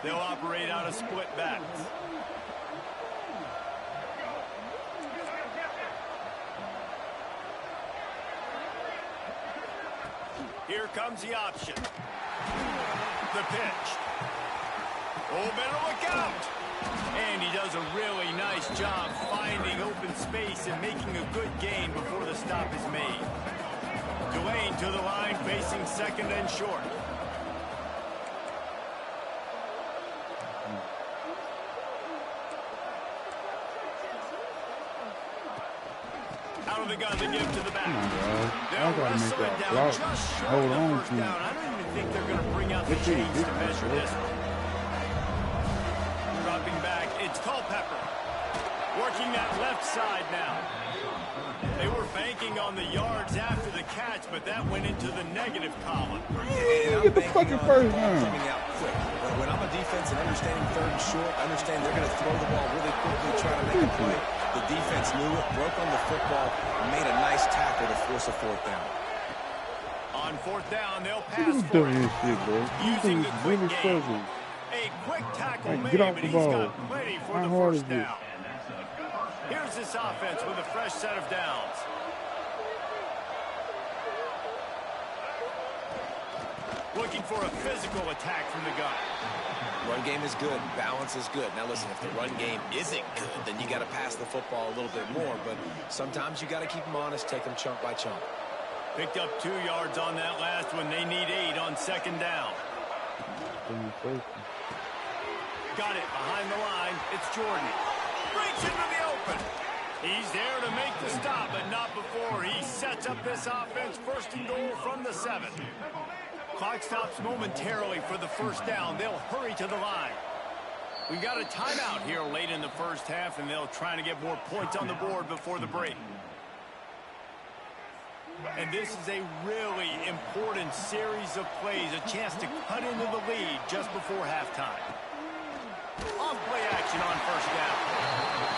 They'll operate out of split backs. Here comes the option. The pitch. Oh, better look out. And he does a really nice job finding open space and making a good gain before the stop is made. Tulane to the line, facing 2nd and short. Out of the gun, they give to the back. They'll wrestle it down just short of the first down. I don't even think they're going to bring out the chains to measure this one. Dropping back, it's Culpepper. Working that left side now. They were banking on the yards after the catch, but that went into the negative column. And get the fucking first down. Coming out quick. But when I'm a defense and understanding 3rd and short, understand they're going to throw the ball really quickly, try to make a play. The defense knew it, broke on the football, and made a nice tackle to force a 4th down. On 4th down, they'll pass for it. Using the quick game. A quick tackle made, but he's got plenty for the first down. Here's this offense with a fresh set of downs. Looking for a physical attack from the gun. Run game is good. Balance is good. Now, listen, if the run game isn't good, then you got to pass the football a little bit more. But sometimes you got to keep them honest, take them chunk by chunk. Picked up 2 yards on that last one. They need 8 on 2nd down. Got it behind the line. It's Jordan. Breaks into the open. He's there to make the stop, but not before he sets up this offense. 1st and goal from the 7. Clock stops momentarily for the first down. They'll hurry to the line. We've got a timeout here late in the first half, and they'll try to get more points on the board before the break. And this is a really important series of plays, a chance to cut into the lead just before halftime. Off play action on 1st down.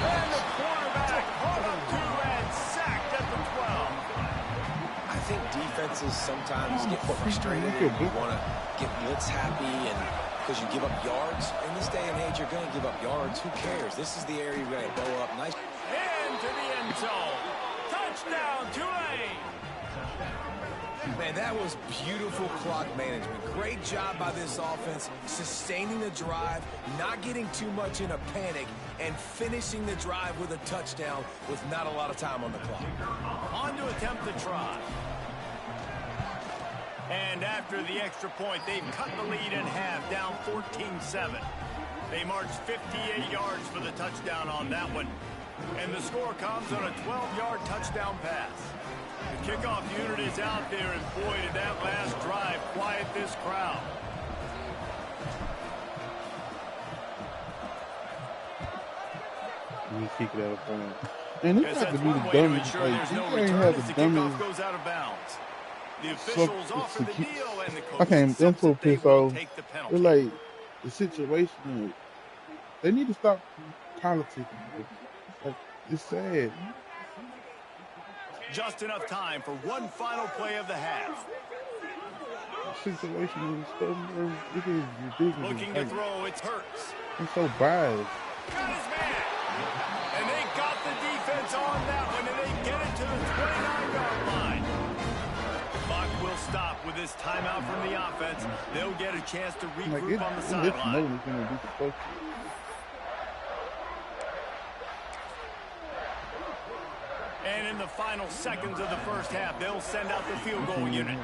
And the quarterback caught up to and sacked at the 12. I think defenses sometimes get frustrated and you want to get blitz happy and because you give up yards. In this day and age, you're going to give up yards. Who cares? This is the area you're going to blow up. Nice. Into the end zone. Touchdown, Tulane. Man, that was beautiful clock management. Great job by this offense, sustaining the drive, not getting too much in a panic, and finishing the drive with a touchdown with not a lot of time on the clock. On to attempt the try. And after the extra point, they've cut the lead in half, down 14-7. They marched 58 yards for the touchdown on that one. And the score comes on a 12-yard touchdown pass. The kickoff unit is out there, and boy, did that last drive quiet this crowd. You kick it out of bounds. And this has to be the dumbest play. You can't have the dumbest. Goes out of bounds. The officials offer the deal, and the coach I can't. I'm so pissed off. They're like the situation. They need to stop politicking. Like, it's sad. Just enough time for one final play of the half. The situation is so it is ridiculous. Looking to throw, it's Hurts. It's so bad. Got his man. And they got the defense on that one, and they get it to the 29-yard line. this timeout from the offense, they'll get a chance to Like regroup on the it's sideline. known it's gonna be supposed to. And in the final seconds of the first half, they'll send out the field goal unit.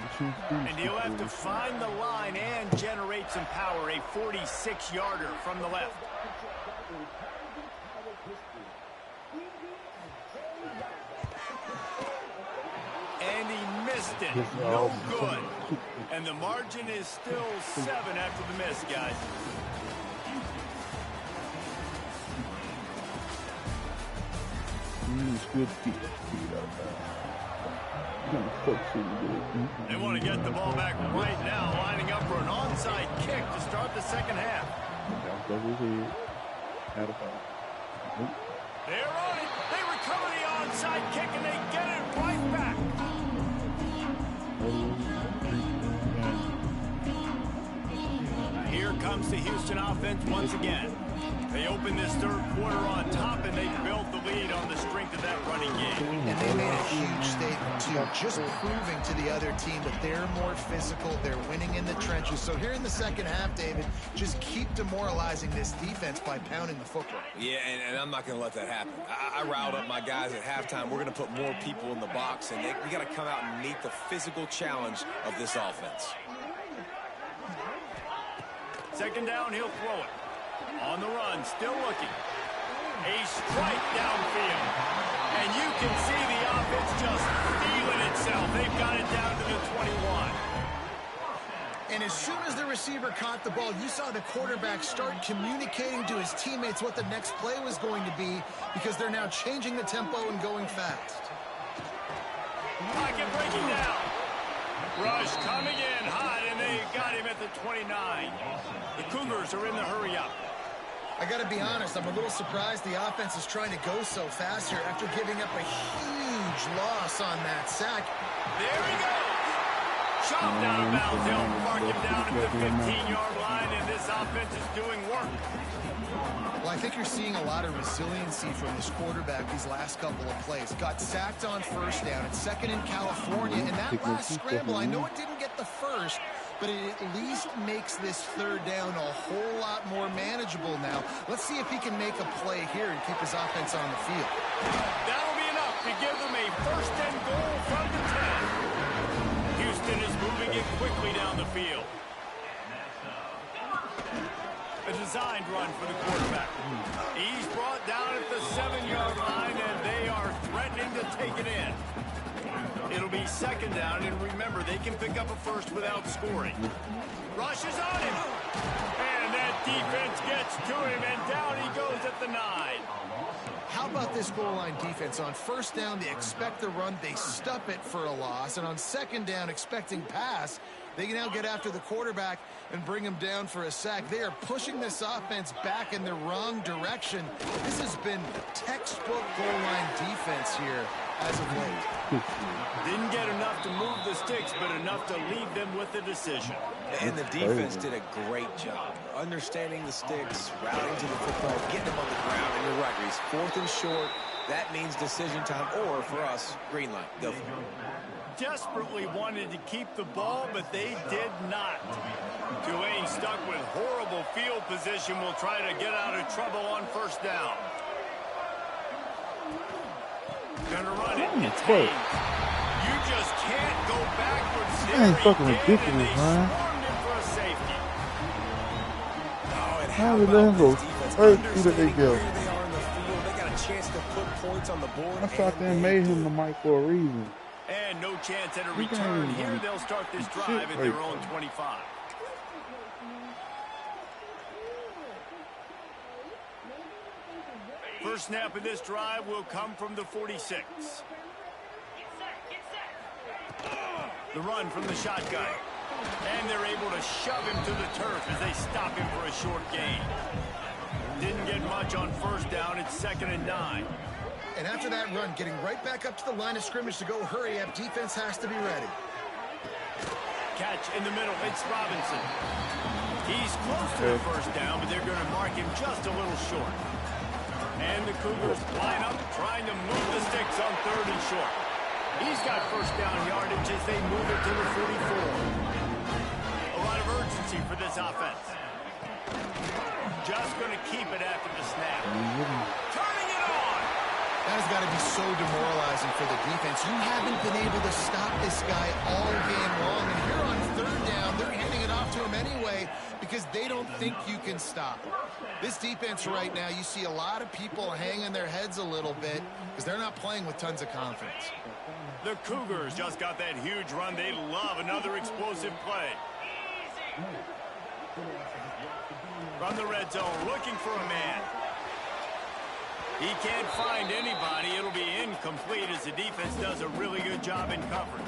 And he'll have to find the line and generate some power, a 46-yarder from the left. And he missed it. No good. And the margin is still 7 after the miss, guys. They want to get the ball back right now, lining up for an onside kick to start the second half. They're on it. They recover the onside kick, and they get it right back. Here comes the Houston offense once again. They open this third quarter on top, and they built the lead on the strength of that running game. And they made a huge statement, too, just proving to the other team that they're more physical, they're winning in the trenches. So here in the second half, David, just keep demoralizing this defense by pounding the football. Yeah, and I'm not going to let that happen. I riled up my guys at halftime. We're going to put more people in the box, and we got to come out and meet the physical challenge of this offense. Second down, he'll throw it. On the run, still looking. A strike downfield. And you can see the offense just feeling itself. They've got it down to the 21. And as soon as the receiver caught the ball, you saw the quarterback start communicating to his teammates what the next play was going to be, because they're now changing the tempo and going fast. Pocket breaking down. Rush coming in hot, and they got him at the 29. The Cougars are in the hurry up. I got to be honest, I'm a little surprised the offense is trying to go so fast here after giving up a huge loss on that sack. There he goes. Chopped out of bounds. They'll mark him down at the 15-yard line, and this offense is doing work. Well, I think you're seeing a lot of resiliency from this quarterback these last couple of plays. Got sacked on first down. It's second in California. And that last scramble, I know it didn't get the first, but it at least makes this third down a whole lot more manageable now. Let's see if he can make a play here and keep his offense on the field. That'll be enough to give them a first and goal from the 10. Houston is moving it quickly down the field. A designed run for the quarterback. He's brought down at the 7-yard line, and they are threatening to take it in. It'll be second down, and remember, they can pick up a first without scoring. Rush is on him. And that defense gets to him, and down he goes at the 9. How about this goal line defense? On first down, they expect the run. They stuff it for a loss. And on second down, expecting pass, they can now get after the quarterback and bring him down for a sack. They are pushing this offense back in the wrong direction. This has been textbook goal line defense here as of late. Didn't get enough to move the sticks, but enough to leave them with the decision. And the defense did a great job understanding the sticks, routing to the football, getting them on the ground. And you're right, Reese. Fourth and short, that means decision time, or for us, green light. Go for it. Desperately wanted to keep the ball, but they did not. Tulane stuck with horrible field position will try to get out of trouble on first down. Gonna run it. It's Haynes. You just can't go backwards. That ain't fucking ridiculous, man. Swarmed him for a safety. Oh, and How did that go straight through the ACL? They are in the field. They got a chance to put points on the board. I thought they made him the mic for a reason. And no chance at a return. Here they'll start this drive at their own 25. First snap of this drive will come from the 46. The run from the shotgun. And they're able to shove him to the turf as they stop him for a short gain. Didn't get much on first down. It's 2nd and 9. And after that run, getting right back up to the line of scrimmage to go hurry up, defense has to be ready. Catch in the middle. It's Robinson. He's close to the first down, but they're going to mark him just a little short. And the Cougars line up, trying to move the sticks on 3rd and short. He's got first down yardage as they move it to the 44. A lot of urgency for this offense. Just going to keep it after the snap. Turning it on. That has got to be so demoralizing for the defense. You haven't been able to stop this guy all game long. And here on third down, they're handing it off to him anyway because they don't think you can stop him. This defense right now, you see a lot of people hanging their heads a little bit because they're not playing with tons of confidence. The Cougars just got that huge run. They love another explosive play. From the red zone, looking for a man. He can't find anybody. It'll be incomplete as the defense does a really good job in coverage.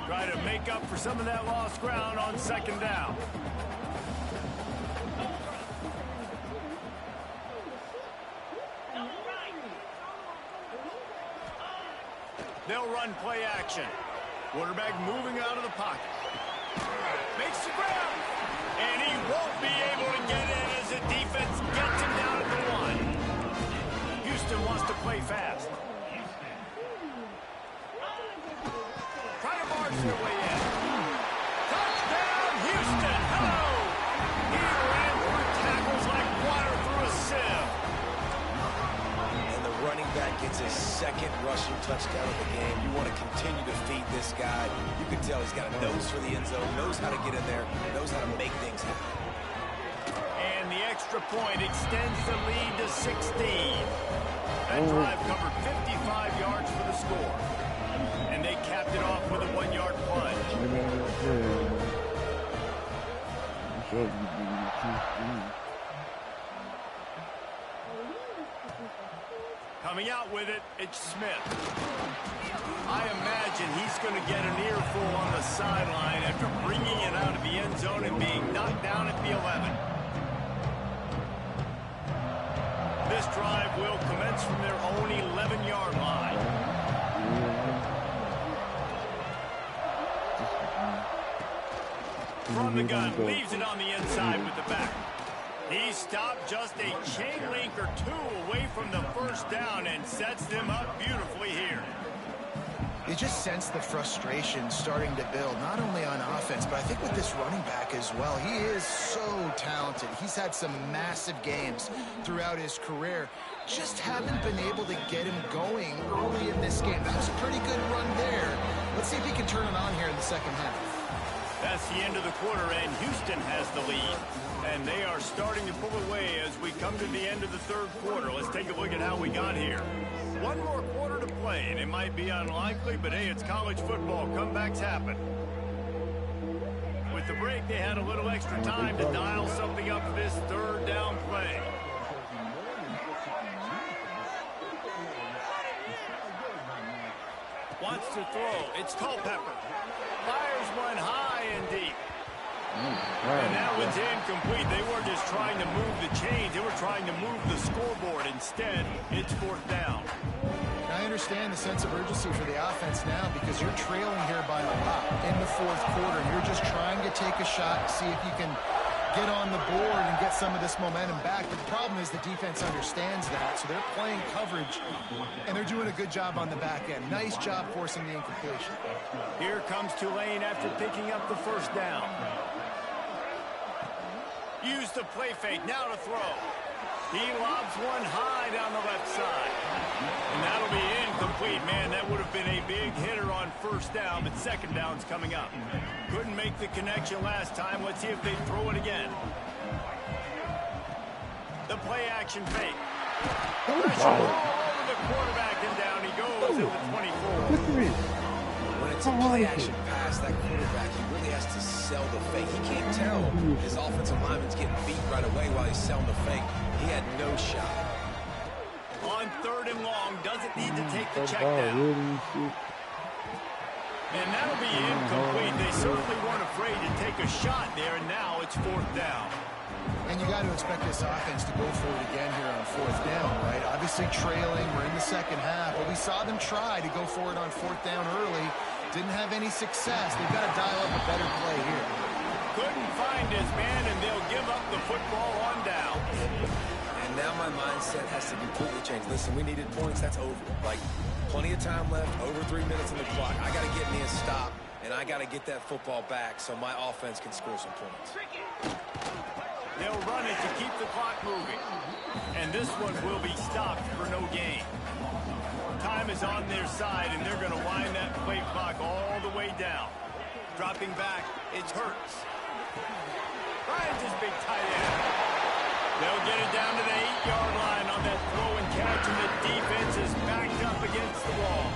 Try to make up for some of that lost ground on second down. They'll run play action. Quarterback moving out of the pocket. Makes the grab. And he won't be able to get in as the defense gets him down at the 1. Houston wants to play fast. Try to march their way in. Touchdown, Houston. Hello. He ran through tackles like water through a sieve. And the running back gets his second rushing touchdown of the game. You want to continue to feed this guy. You can tell he's got a nose for the end zone, knows how to get in there, knows how to make things happen. And the extra point extends the lead to 16. That drive covered 55 yards for the score. And they capped it off with a 1-yard plunge. Coming out with it, it's Smith. I imagine he's going to get an earful on the sideline after bringing it out of the end zone and being knocked down at the 11. This drive will commence from their own 11-yard line. From the gun, leaves it on the inside with the back. He stopped just a chain link or two away from the first down and sets them up beautifully here. You just sense the frustration starting to build, not only on offense, but I think with this running back as well. He is so talented. He's had some massive games throughout his career. Just haven't been able to get him going early in this game. That was a pretty good run there. Let's see if he can turn it on here in the second half. That's the end of the quarter, and Houston has the lead. And they are starting to pull away as we come to the end of the third quarter. Let's take a look at how we got here. One more quarter to play, and it might be unlikely, but hey, it's college football. Comebacks happen. With the break, they had a little extra time to dial something up for this third down play. Wants to throw. It's Culpepper. Fires one high and deep. And that one's incomplete. They weren't just trying to move the chains. They were trying to move the scoreboard. Instead, it's fourth down. I understand the sense of urgency for the offense now because you're trailing here by a lot in the fourth quarter. You're just trying to take a shot, see if you can get on the board and get some of this momentum back. But the problem is the defense understands that, so they're playing coverage, and they're doing a good job on the back end. Nice job forcing the incompletion. Here comes Tulane after picking up the first down. Use the play fake, now to throw. He lobs one high down the left side. And that'll be incomplete. Man, that would have been a big hitter on first down, but second down's coming up. Couldn't make the connection last time. Let's see if they throw it again. The play action fake. Pressure all over the quarterback, and down he goes at the 24. When it's a play action pass, that quarterback, he really has to sell the fake. He can't tell his offensive lineman's getting beat right away while he's selling the fake. He had no shot. On third and long, doesn't need to take the check down. And that'll be incomplete. They certainly weren't afraid to take a shot there, and now it's fourth down. And you got to expect this offense to go for it again here on fourth down, right? Obviously trailing, we're in the second half, but we saw them try to go for it on fourth down early. Didn't have any success. They've got to dial up a better play here. Couldn't find his man, and they'll give up the football on down. And now my mindset has to completely change. Listen, we needed points. That's over. Like, plenty of time left, over 3 minutes on the clock. I got to get me a stop, and I got to get that football back so my offense can score some points. They'll run it to keep the clock moving. And this one will be stopped for no gain. Time is on their side, and they're going to wind that play clock all the way down. Dropping back, it's Hurts. Finds his big tight end. They'll get it down to the 8-yard line on that throw and catch, and the defense is backed up against the wall.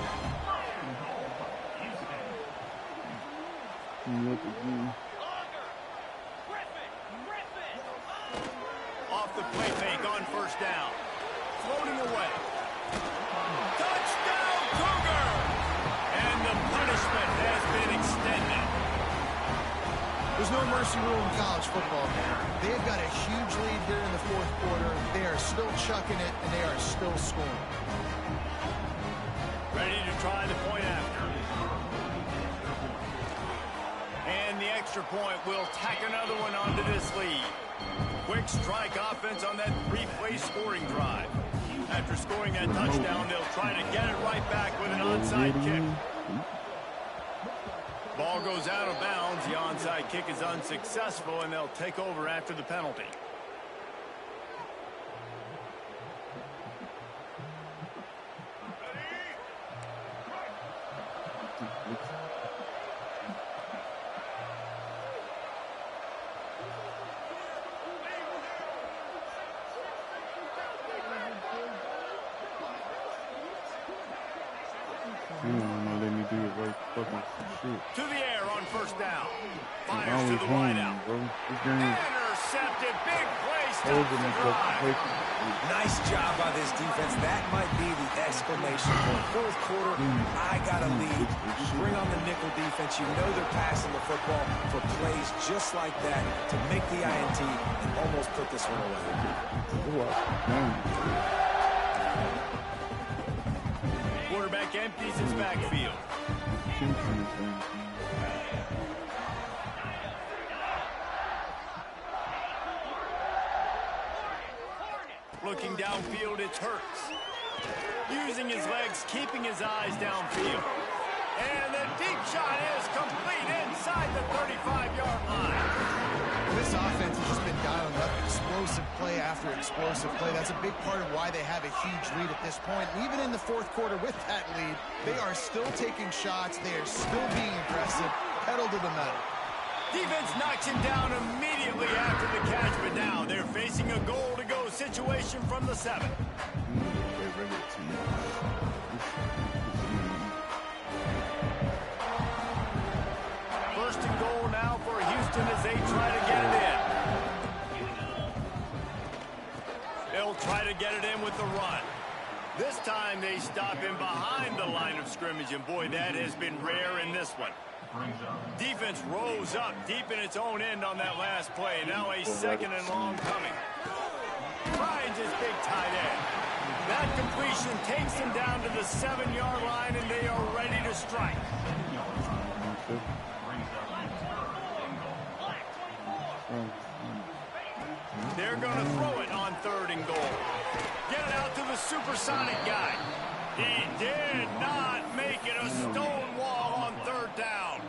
Off the play fake on first down. Floating away. Touchdown, Cougar! And the punishment has been extended. There's no mercy rule in college football, man. They've got a huge lead here in the fourth quarter. They are still chucking it, and they are still scoring. Ready to try the point after. And the extra point will tack another one onto this lead. Quick strike offense on that 3-play scoring drive. After scoring that touchdown, they'll try to get it right back with an onside kick. Ball goes out of bounds. The onside kick is unsuccessful, and they'll take over after the penalty. To the air on first down. Fires to the wideout. Intercepted. Big play. Stops the drive. Nice job by this defense. That might be the exclamation point. Fourth quarter, I got a lead. You bring on the nickel defense. You know they're passing the football for plays just like that to make the INT and almost put this one away. Quarterback empties his backfield. Looking downfield, it's Hurts. Using his legs, keeping his eyes downfield. And the deep shot is complete inside the 35-yard line. This offense has just been dialing up explosive play after explosive play. That's a big part of why they have a huge lead at this point. Even in the fourth quarter with that lead, they are still taking shots. They are still being aggressive, pedal to the metal. Defense knocks him down immediately after the catch, but now they're facing a goal-to-go situation from the 7. First and goal now for Houston as they try to get it in. They'll try to get it in with the run. This time they stop him behind the line of scrimmage, and boy, that has been rare in this one. Defense rose up deep in its own end on that last play. Now a second and long coming. Finds his big tight end. That completion takes him down to the 7-yard line, and they are ready to strike. They're going to throw it on 3rd and goal. Get it out to the supersonic guy. He did not make it a stone wall on 3rd down.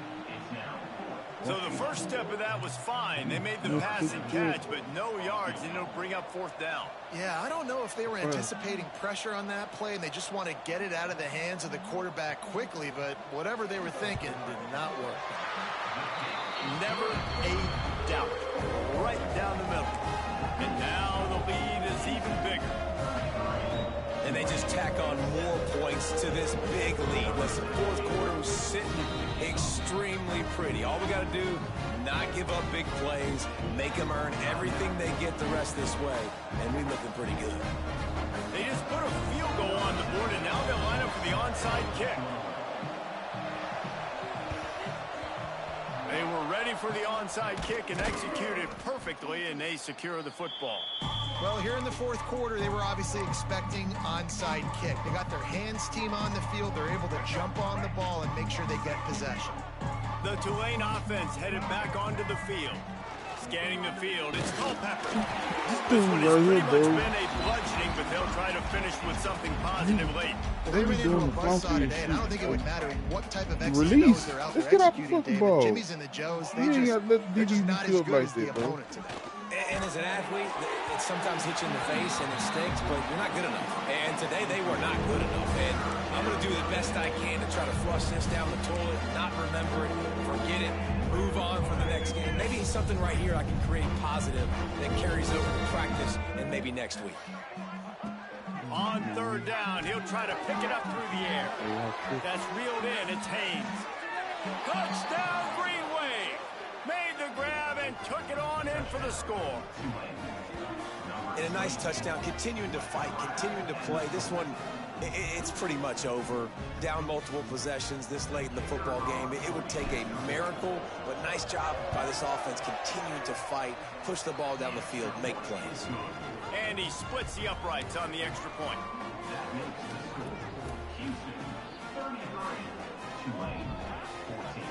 So the first step of that was fine. They made the pass and catch, but no yards, and it'll bring up 4th down. Yeah, I don't know if they were anticipating pressure on that play, and they just want to get it out of the hands of the quarterback quickly, but whatever they were thinking did not work. Never a doubt. Right down the middle. And now the lead is even bigger. And they just tack on more points to this big lead. Listen, fourth quarter was sitting extremely pretty. All we got to do, not give up big plays, make them earn everything they get the rest this way, and we're looking pretty good. They just put a field goal on the board, and now they'll line up for the onside kick. They were ready for the onside kick and executed perfectly, and they secure the football. Well, here in the fourth quarter, they were obviously expecting onside kick. They got their hands team on the field. They're able to jump on the ball and make sure they get possession. The Tulane offense headed back onto the field. Scanning the field, it's Culpepper. This This dude one right has here, pretty much bro. been a bludgeoning, but they'll try to finish with something positive late. They ran into a doing buzzsaw funky today, and I don't think it would matter what type of X's and Release. O's they're out Let's there get off the executing, fucking David. ball. Jimmy's and the Joes, You ain't got to let they're just DB not as field good like as the that, bro. opponent today. And as an athlete, it sometimes hits you in the face and it stinks, but you're not good enough. And today they were not good enough. And I'm going to do the best I can to try to flush this down the toilet, not remember it, forget it, move on for the next game. Maybe something right here I can create positive that carries over to practice and maybe next week. On third down, he'll try to pick it up through the air. That's reeled in. It's Haynes. Touchdown, Greenway. Made the grab and took it on in for the score. And a nice touchdown, continuing to fight, continuing to play. This one, it's pretty much over. Down multiple possessions this late in the football game. It would take a miracle, but nice job by this offense continuing to fight, push the ball down the field, make plays. And he splits the uprights on the extra point. That makes the score Houston 33, Tulane 14.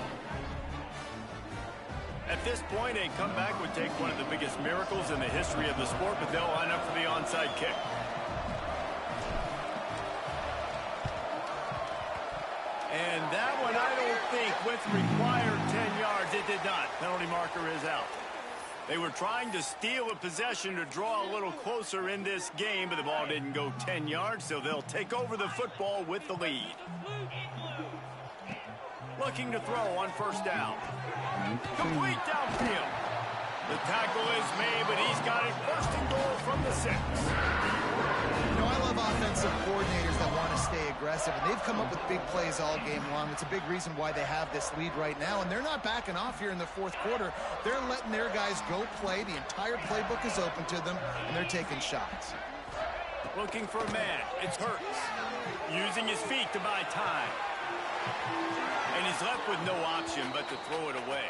At this point, a comeback would take one of the biggest miracles in the history of the sport, but they'll line up for the onside kick. And that one, I don't think, with required 10 yards, it did not. Penalty marker is out. They were trying to steal a possession to draw a little closer in this game, but the ball didn't go 10 yards, so they'll take over the football with the lead. Looking to throw on first down. Complete downfield. The tackle is made, but he's got it first and goal from the 6. You know, I love offensive coordinators that want to stay aggressive, and they've come up with big plays all game long. It's a big reason why they have this lead right now, and they're not backing off here in the fourth quarter. They're letting their guys go play. The entire playbook is open to them, and they're taking shots. Looking for a man. It's Hurts. Using his feet to buy time. And he's left with no option but to throw it away.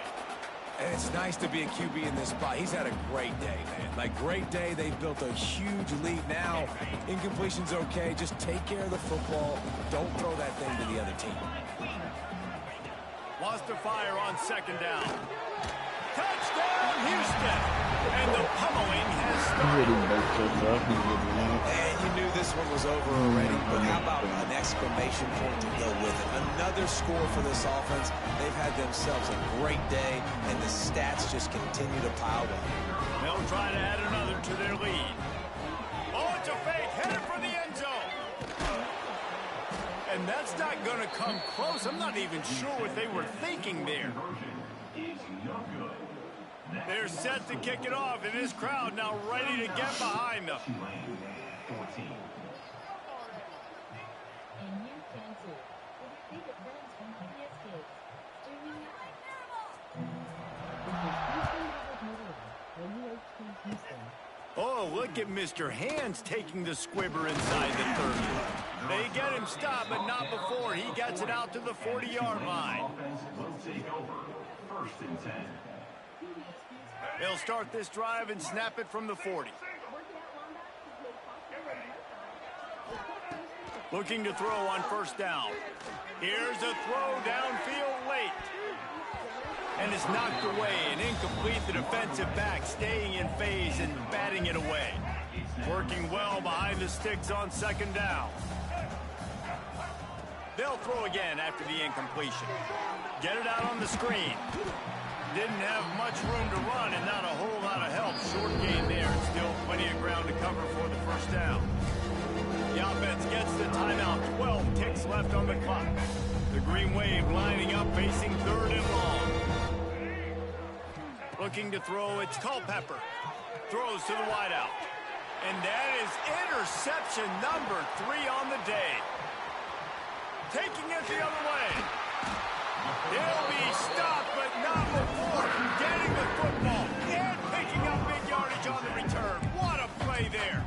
And it's nice to be a QB in this spot. He's had a great day, man. Like, great day. They've built a huge lead now. Incompletion's okay. Just take care of the football. Don't throw that thing to the other team. Lost to fire on second down. Touchdown, Houston! And the pummeling has started. And you knew this one was over already, but how about an exclamation point to go with it? Another score for this offense. They've had themselves a great day, and the stats just continue to pile up. They'll try to add another to their lead. Oh, it's a fake, headed for the end zone. And that's not going to come close. I'm not even sure what they were thinking there. Is no good. They're set to kick it off, and this crowd now ready to get behind them. Tulane 14. And you can too. With your favorite friends from PBS Kids. Streaming now. Houston. Oh, look at Mr. Hands taking the squibber inside the 30. They get him stopped, but not before he gets it out to the 40-yard line. Offense will take over. First and 10. They'll start this drive and snap it from the 40. Looking to throw on first down. Here's a throw downfield late. And it's knocked away and incomplete. The defensive back staying in phase and batting it away. Working well behind the sticks on second down. They'll throw again after the incompletion. Get it out on the screen. Didn't have much room to run and not a whole lot of help. Short gain there. Still plenty of ground to cover for the first down. The offense gets the timeout. 12 ticks left on the clock. The Green Wave lining up, facing third and long. Looking to throw, it's Culpepper. Throws to the wideout. And that is interception number 3 on the day. Taking it the other way. He'll be stopped, but not before getting the football and picking up big yardage on the return. What a play there.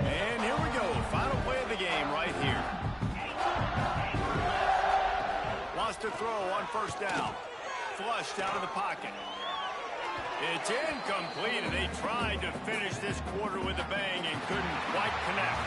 And here we go. Final play of the game right here. Lost to throw on first down. Flushed out of the pocket. It's incomplete, and they tried to finish this quarter with a bang and couldn't quite connect.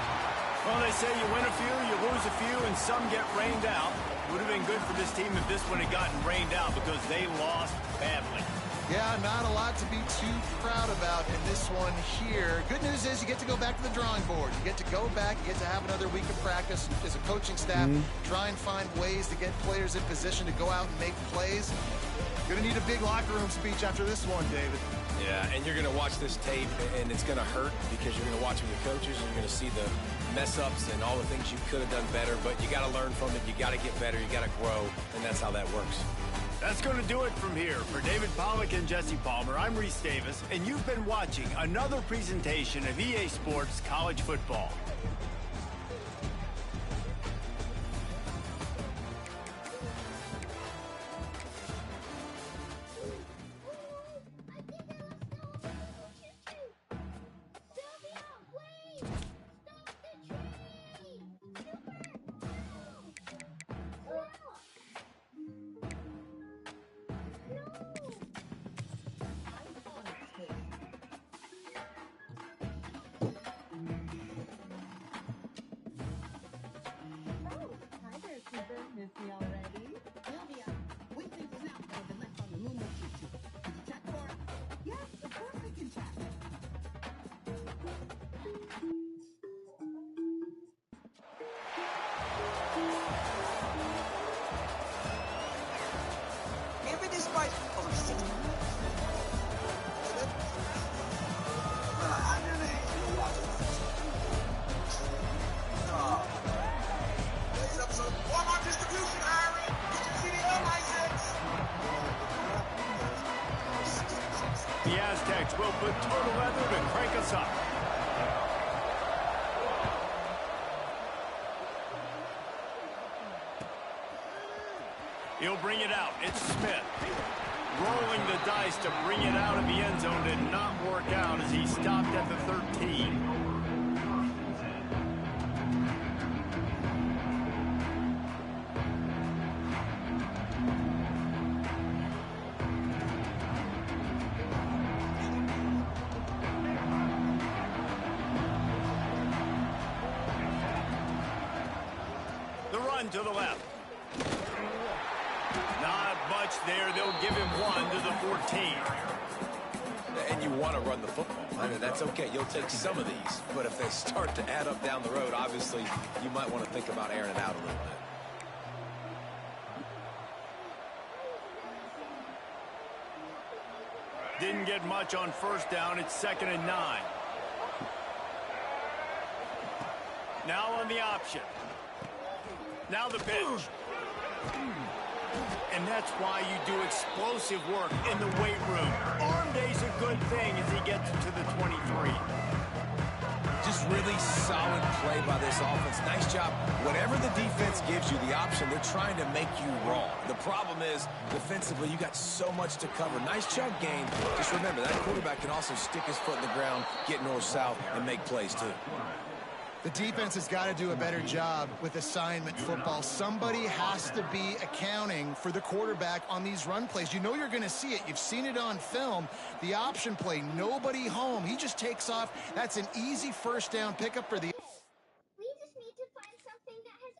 Well, they say you win a few, you lose a few, and some get rained out. Would have been good for this team if this one had gotten rained out because they lost badly. Yeah, not a lot to be too proud about in this one here. Good news is you get to go back to the drawing board. You get to go back, you get to have another week of practice as a coaching staff, try and find ways to get players in position to go out and make plays. Going to need a big locker room speech after this one, David. Yeah, and you're going to watch this tape, and it's going to hurt because you're going to watch with your coaches, and you're going to see the mess-ups and all the things you could have done better, but you got to learn from it. You got to get better. You got to grow, and that's how that works. That's going to do it from here. For David Pollack and Jesse Palmer, I'm Reese Davis, and you've been watching another presentation of EA Sports College Football. Miss me already? Sylvia, we think it's now for the left on the moon. Can you chat for it? Yes, of course I can chat. Give me this bite over 60. I didn't know what to Today's episode of Walmart Distribution hiring. Get your CDL license. The Aztecs will put total leather to crank us up. He'll bring it out. It's Smith. Rolling the dice to bring it out of the end zone did not work out as he stopped at the 13. The run to the left. Not much there. They'll give him one to the 14. And you want to run the football. I mean, that's okay. You'll take some of these. But if they start to add up down the road, obviously, you might want to think about airing it out a little bit. Didn't get much on first down. It's 2nd and 9. Now on the option. Now the pitch. And that's why you do explosive work in the weight room. Arm day's a good thing as he gets to the 23. Just really solid play by this offense. Nice job. Whatever the defense gives you the option, they're trying to make you wrong. The problem is, defensively, you got so much to cover. Nice chunk gain. Just remember, that quarterback can also stick his foot in the ground, get north-south, and make plays, too. The defense has got to do a better job with assignment football. Somebody has to be accounting for the quarterback on these run plays. You know you're going to see it. You've seen it on film. The option play, nobody home. He just takes off. That's an easy first down pickup for the... We just need to find something that has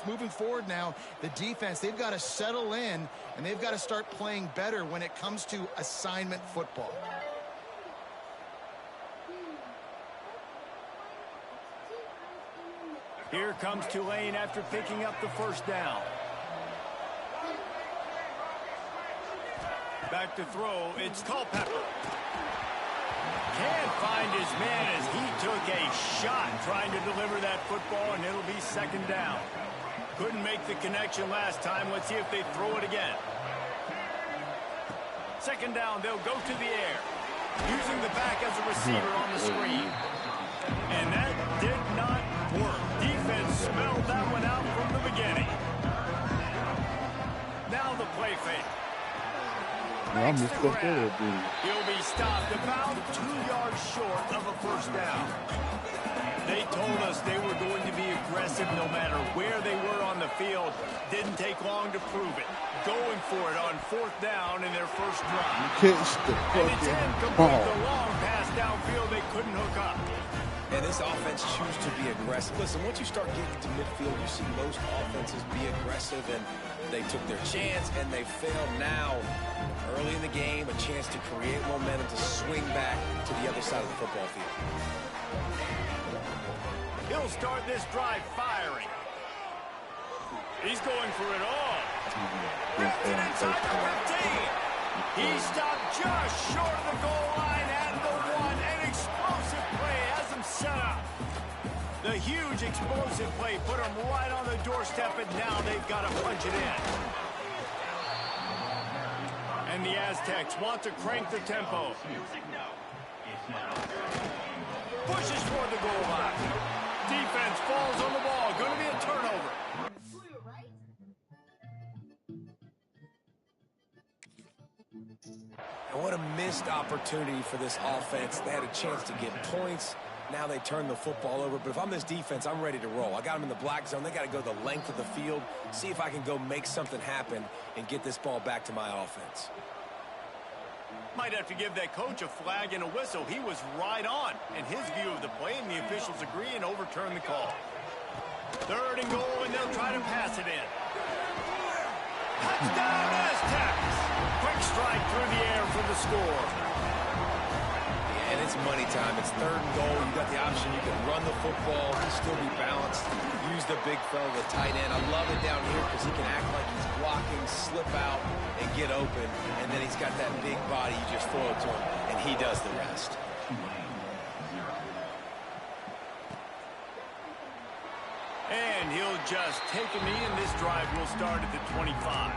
all... Moving forward now, the defense, they've got to settle in, and they've got to start playing better when it comes to assignment football. Here comes Tulane after picking up the first down. Back to throw, it's Culpepper. Can't find his man as he took a shot trying to deliver that football, and it'll be 2nd down. Couldn't make the connection last time. Let's see if they throw it again. 2nd down, they'll go to the air. Using the back as a receiver on the screen. And that did not work. Defense smelled that one out from the beginning. Now the play fake. Makes the grab. He'll be stopped about 2 yards short of a first down. They told us they were going to be aggressive no matter where they were on the field. Didn't take long to prove it. Going for it on 4th down in their first drive. Catch the And it's fucking incomplete. ball. The long pass downfield they couldn't hook up. And this offense chooses to be aggressive. Listen, once you start getting to midfield, you see most offenses be aggressive, and they took their chance, and they failed. Now, early in the game, a chance to create momentum to swing back to the other side of the football field. He'll start this drive firing. He's going for it all. Ripped it inside the 15. He stopped just short of the goal line at the 1. An explosive play has him set up. The huge explosive play put him right on the doorstep, and now they've got to punch it in. And the Aztecs want to crank the tempo. Pushes toward the goal line. Defense falls on the ball. Going to be a turnover. And what a missed opportunity for this offense. They had a chance to get points. Now they turn the football over. But if I'm this defense, I'm ready to roll. I got them in the black zone. They got to go the length of the field, see if I can go make something happen and get this ball back to my offense. Might have to give that coach a flag and a whistle. He was right on in his view of the play, and the officials agree and overturn the call. 3rd and goal, and they'll try to pass it in. Touchdown, Aztecs! Quick strike through the air for the score. Yeah, and it's money time. It's 3rd and goal. You got the option. You can run the football, still be balanced, use the big fella, the tight end. I love it down here because he can act like he's blocking, slip out, and get open. And then he's got that big body. You just throw it to him, and he does the rest. And he'll just take a knee, and this drive will start at the 25.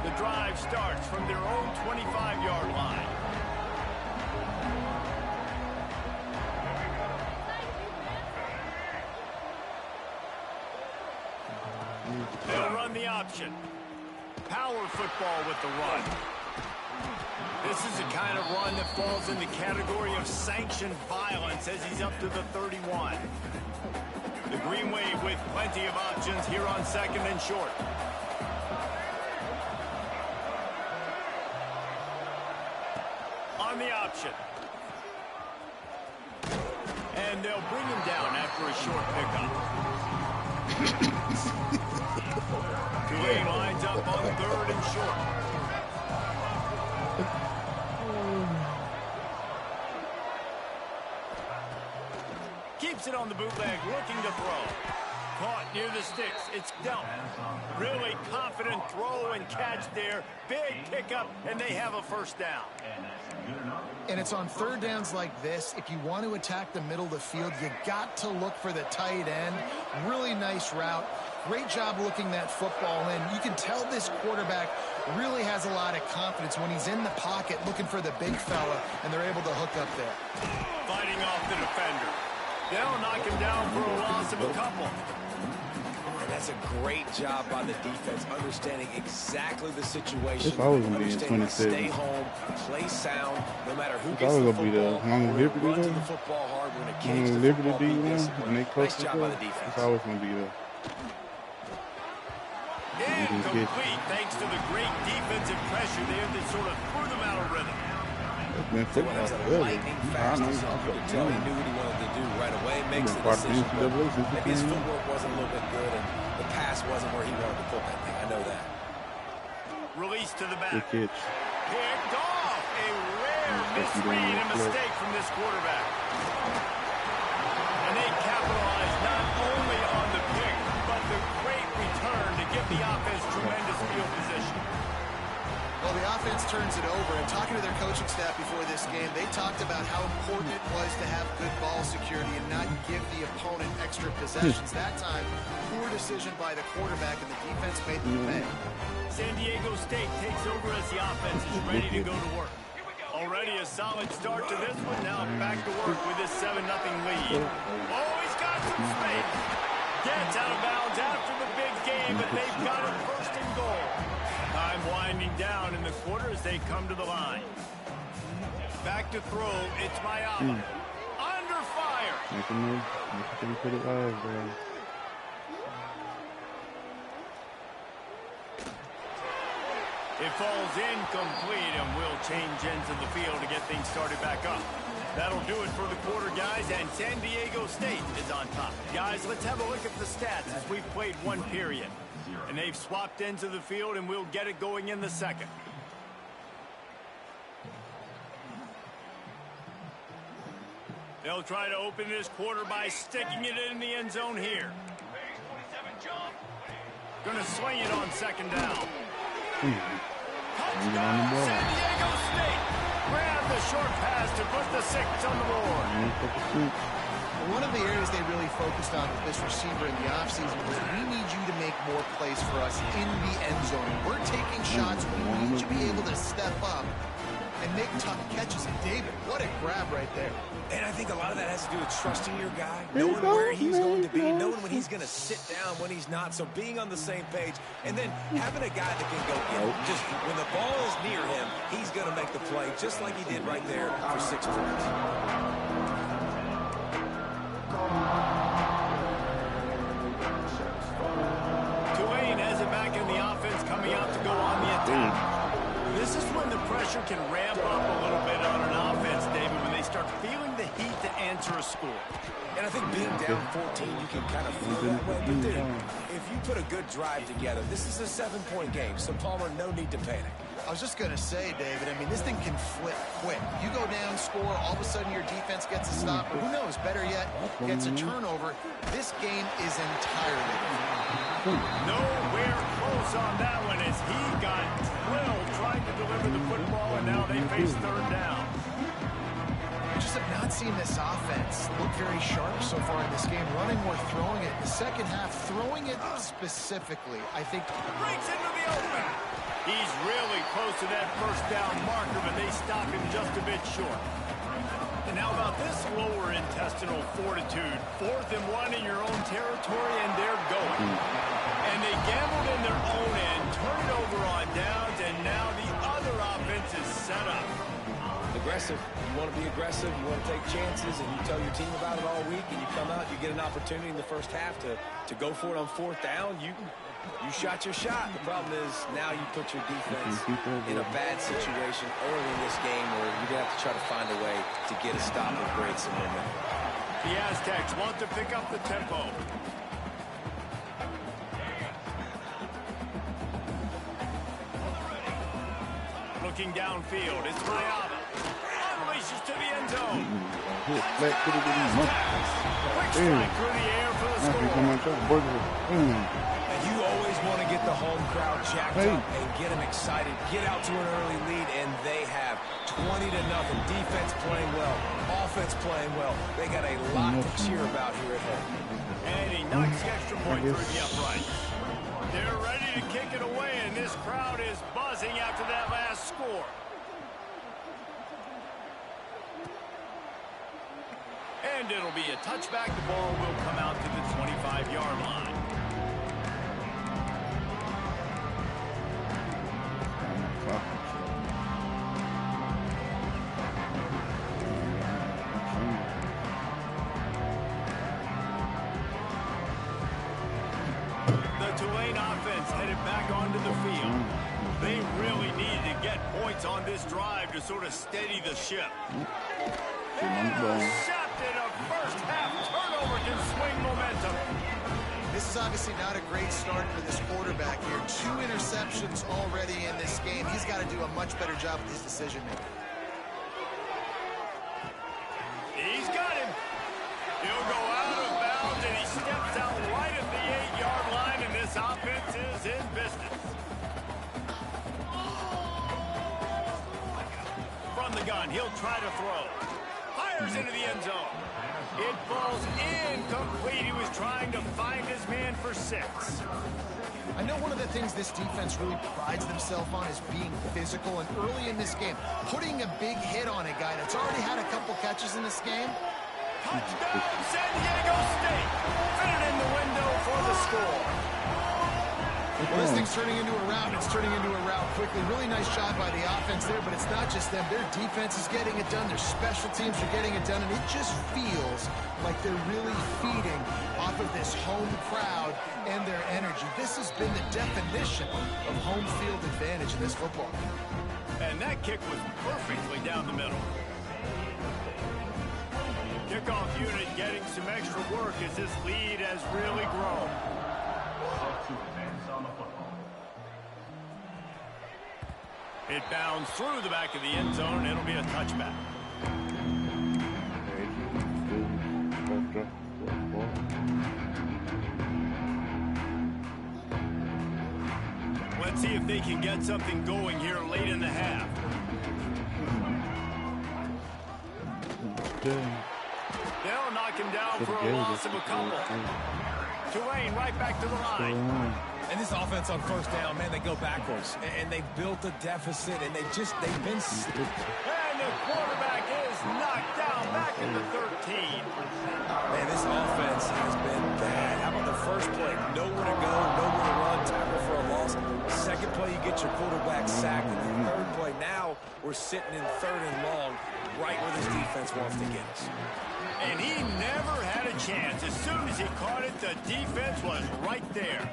The drive starts from their own 25-yard line. They'll run the option. Power football with the run. This is the kind of run that falls in the category of sanctioned violence as he's up to the 31. The Green Wave with plenty of options here on 2nd and short. On the option. And they'll bring him down after a short pickup. Tulane lines up on 3rd and short. Keeps it on the bootleg, looking to throw. Caught near the sticks. It's dealt. Really confident throw and catch there. Big pickup, and they have a 1st down. And it's on 3rd downs like this. If you want to attack the middle of the field, you got to look for the tight end. Really nice route. Great job looking that football in. You can tell this quarterback really has a lot of confidence when he's in the pocket looking for the big fella, and they're able to hook up there. Fighting off the defender. They'll knock him down for a loss of a couple. And that's a great job by the defense, understanding exactly the situation. It's always going to be in 27. Stay home, play sound, no matter who It's gets always the going to be the football. longevity Run to there. the football hard. We're going to cage the Liberty football, be D1 disciplined. and they close Nice job by the it's defense. always going to be there. Incomplete thanks to the great defensive pressure there that sort of threw them out of rhythm. It's been So when football it was a forever. lightning I fast know. decision, you could tell he knew what he wanted to do right away, makes the part of the decision. but NCAA since Maybe his he came in. footwork wasn't a little bit good, and the pass wasn't where he wanted to put that thing. I know that. Release to the back. Good catch. Picked off. A rare misread and mistake from this quarterback. And they capitalize not only on the pick, but the great return to give the offense tremendous field position. Well, the offense turns it over, and talking to their coaching staff before this game, they talked about how important it was to have good ball security and not give the opponent extra possessions. That time, poor decision by the quarterback, and the defense made them pay. San Diego State takes over as the offense is ready to go to work. Already a solid start to this one. Now back to work with this 7-0 lead. Oh, he's got some space. Gets out of bounds after the big game, but they've got it 1st and goal. Time winding down in the quarter as they come to the line. Back to throw. It's Mayama. Under fire. Make him put it live, bro. It falls incomplete, and we'll change ends of the field to get things started back up. That'll do it for the quarter, guys, and San Diego State is on top. Guys, let's have a look at the stats as we've played one period. And they've swapped ends of the field, and we'll get it going in the second. They'll try to open this quarter by sticking it in the end zone here. Gonna swing it on second down. Touchdown, San Diego State. Grab the short pass to put the 6 on the board. One of the areas they really focused on with this receiver in the offseason was we need you to make more plays for us in the end zone. We're taking shots. We need you to be able to step up and make tough catches. And David, what a grab right there. And I think a lot of that has to do with trusting your guy, knowing where he's going to be, knowing when he's going to sit down, when he's not. So being on the same page, and then having a guy that can go, just when the ball is near him, he's going to make the play, just like he did right there for 6 points. Tulane has it back in the offense, coming out to go on the attack. This is when the pressure can ramp up a little bit on an offense, David, when they start feeling the heat to answer a score. And I think being down 14, you can kind of feel that way. But dude, if you put a good drive together, this is a 7-point game. So, Palmer, no need to panic. I was just going to say, David, I mean, this thing can flip quick. You go down, score, all of a sudden your defense gets a stop, or who knows, better yet, gets a turnover. This game is entirely different. Nowhere close on that one as he got drilled trying to deliver the football, and now they face third down. I just have not seen this offense look very sharp so far in this game, running or throwing it. The second half, throwing it specifically, I think. Breaks into the open. He's really close to that first down marker, but they stop him just a bit short. And how about this lower intestinal fortitude? 4th and 1 in your own territory, and they're going. And they gambled in their own end, turn it over on downs, and now the other offense is set up. Aggressive. You want to be aggressive. You want to take chances, and you tell your team about it all week, and you come out, you get an opportunity in the first half to go for it on 4th down. You shot your shot. The problem is now you put your defense in a bad situation early in this game where you're going to have to try to find a way to get a stop and break some momentum. The Aztecs want to pick up the tempo. Looking downfield, it's Mayada. Unleashes to the end zone. Quick strike through the air for the score. And you always want to get the home crowd jacked up and get them excited, get out to an early lead, and they have 20-0. Defense playing well, offense playing well. They got a lot to cheer about here at home. And he knocks the extra point through the uprights. They're ready to kick it away, and this crowd is buzzing after that last score. And it'll be a touchback. The ball will come out to the 25-yard line. The Tulane offense headed back onto the field. They really need to get points on this drive to sort of steady the ship. Intercepted, a first half turnover can swing momentum. This is obviously not a great start for this quarterback here. 2 interceptions already in this game. He's got to do a much better job with his decision making. He's got him. He'll go out of bounds, and he steps out right at the 8-yard line, and this offense is in business. From the gun, he'll try to throw. Fires into the end zone. It falls incomplete. He was trying to find his man for 6. I know one of the things this defense really prides themselves on is being physical, and early in this game, putting a big hit on a guy that's already had a couple catches in this game. Touchdown, San Diego State. Fit it in the window for the score. Well, this thing's turning into a rout. It's turning into a rout quickly. Really nice job by the offense there, but it's not just them. Their defense is getting it done. Their special teams are getting it done, and it just feels like they're really feeding off of this home crowd and their energy. This has been the definition of home field advantage in this football game. And that kick was perfectly down the middle. Kickoff unit getting some extra work as this lead has really grown. Set to advance on the football. It bounds through the back of the end zone, and it'll be a touchback. Let's see if they can get something going here late in the half. They'll knock him down for a loss of a couple. Tulane right back to the line. And this offense on first down, man, they go backwards. And they built a deficit, and they've been... And the quarterback is knocked down back at the 13. Man, this offense has been bad. How about the first play? Nowhere to go, nowhere to run, tackle for a loss. Second play, you get your quarterback sacked. And the third play, now we're sitting in third and long, right where this defense wants to get us. And he never had a chance. As soon as he caught it, the defense was right there.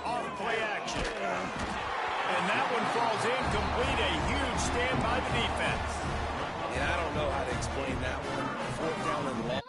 Off play action. And that one falls incomplete. A huge stand by the defense. Yeah, I don't know how to explain that one. Fourth down and long.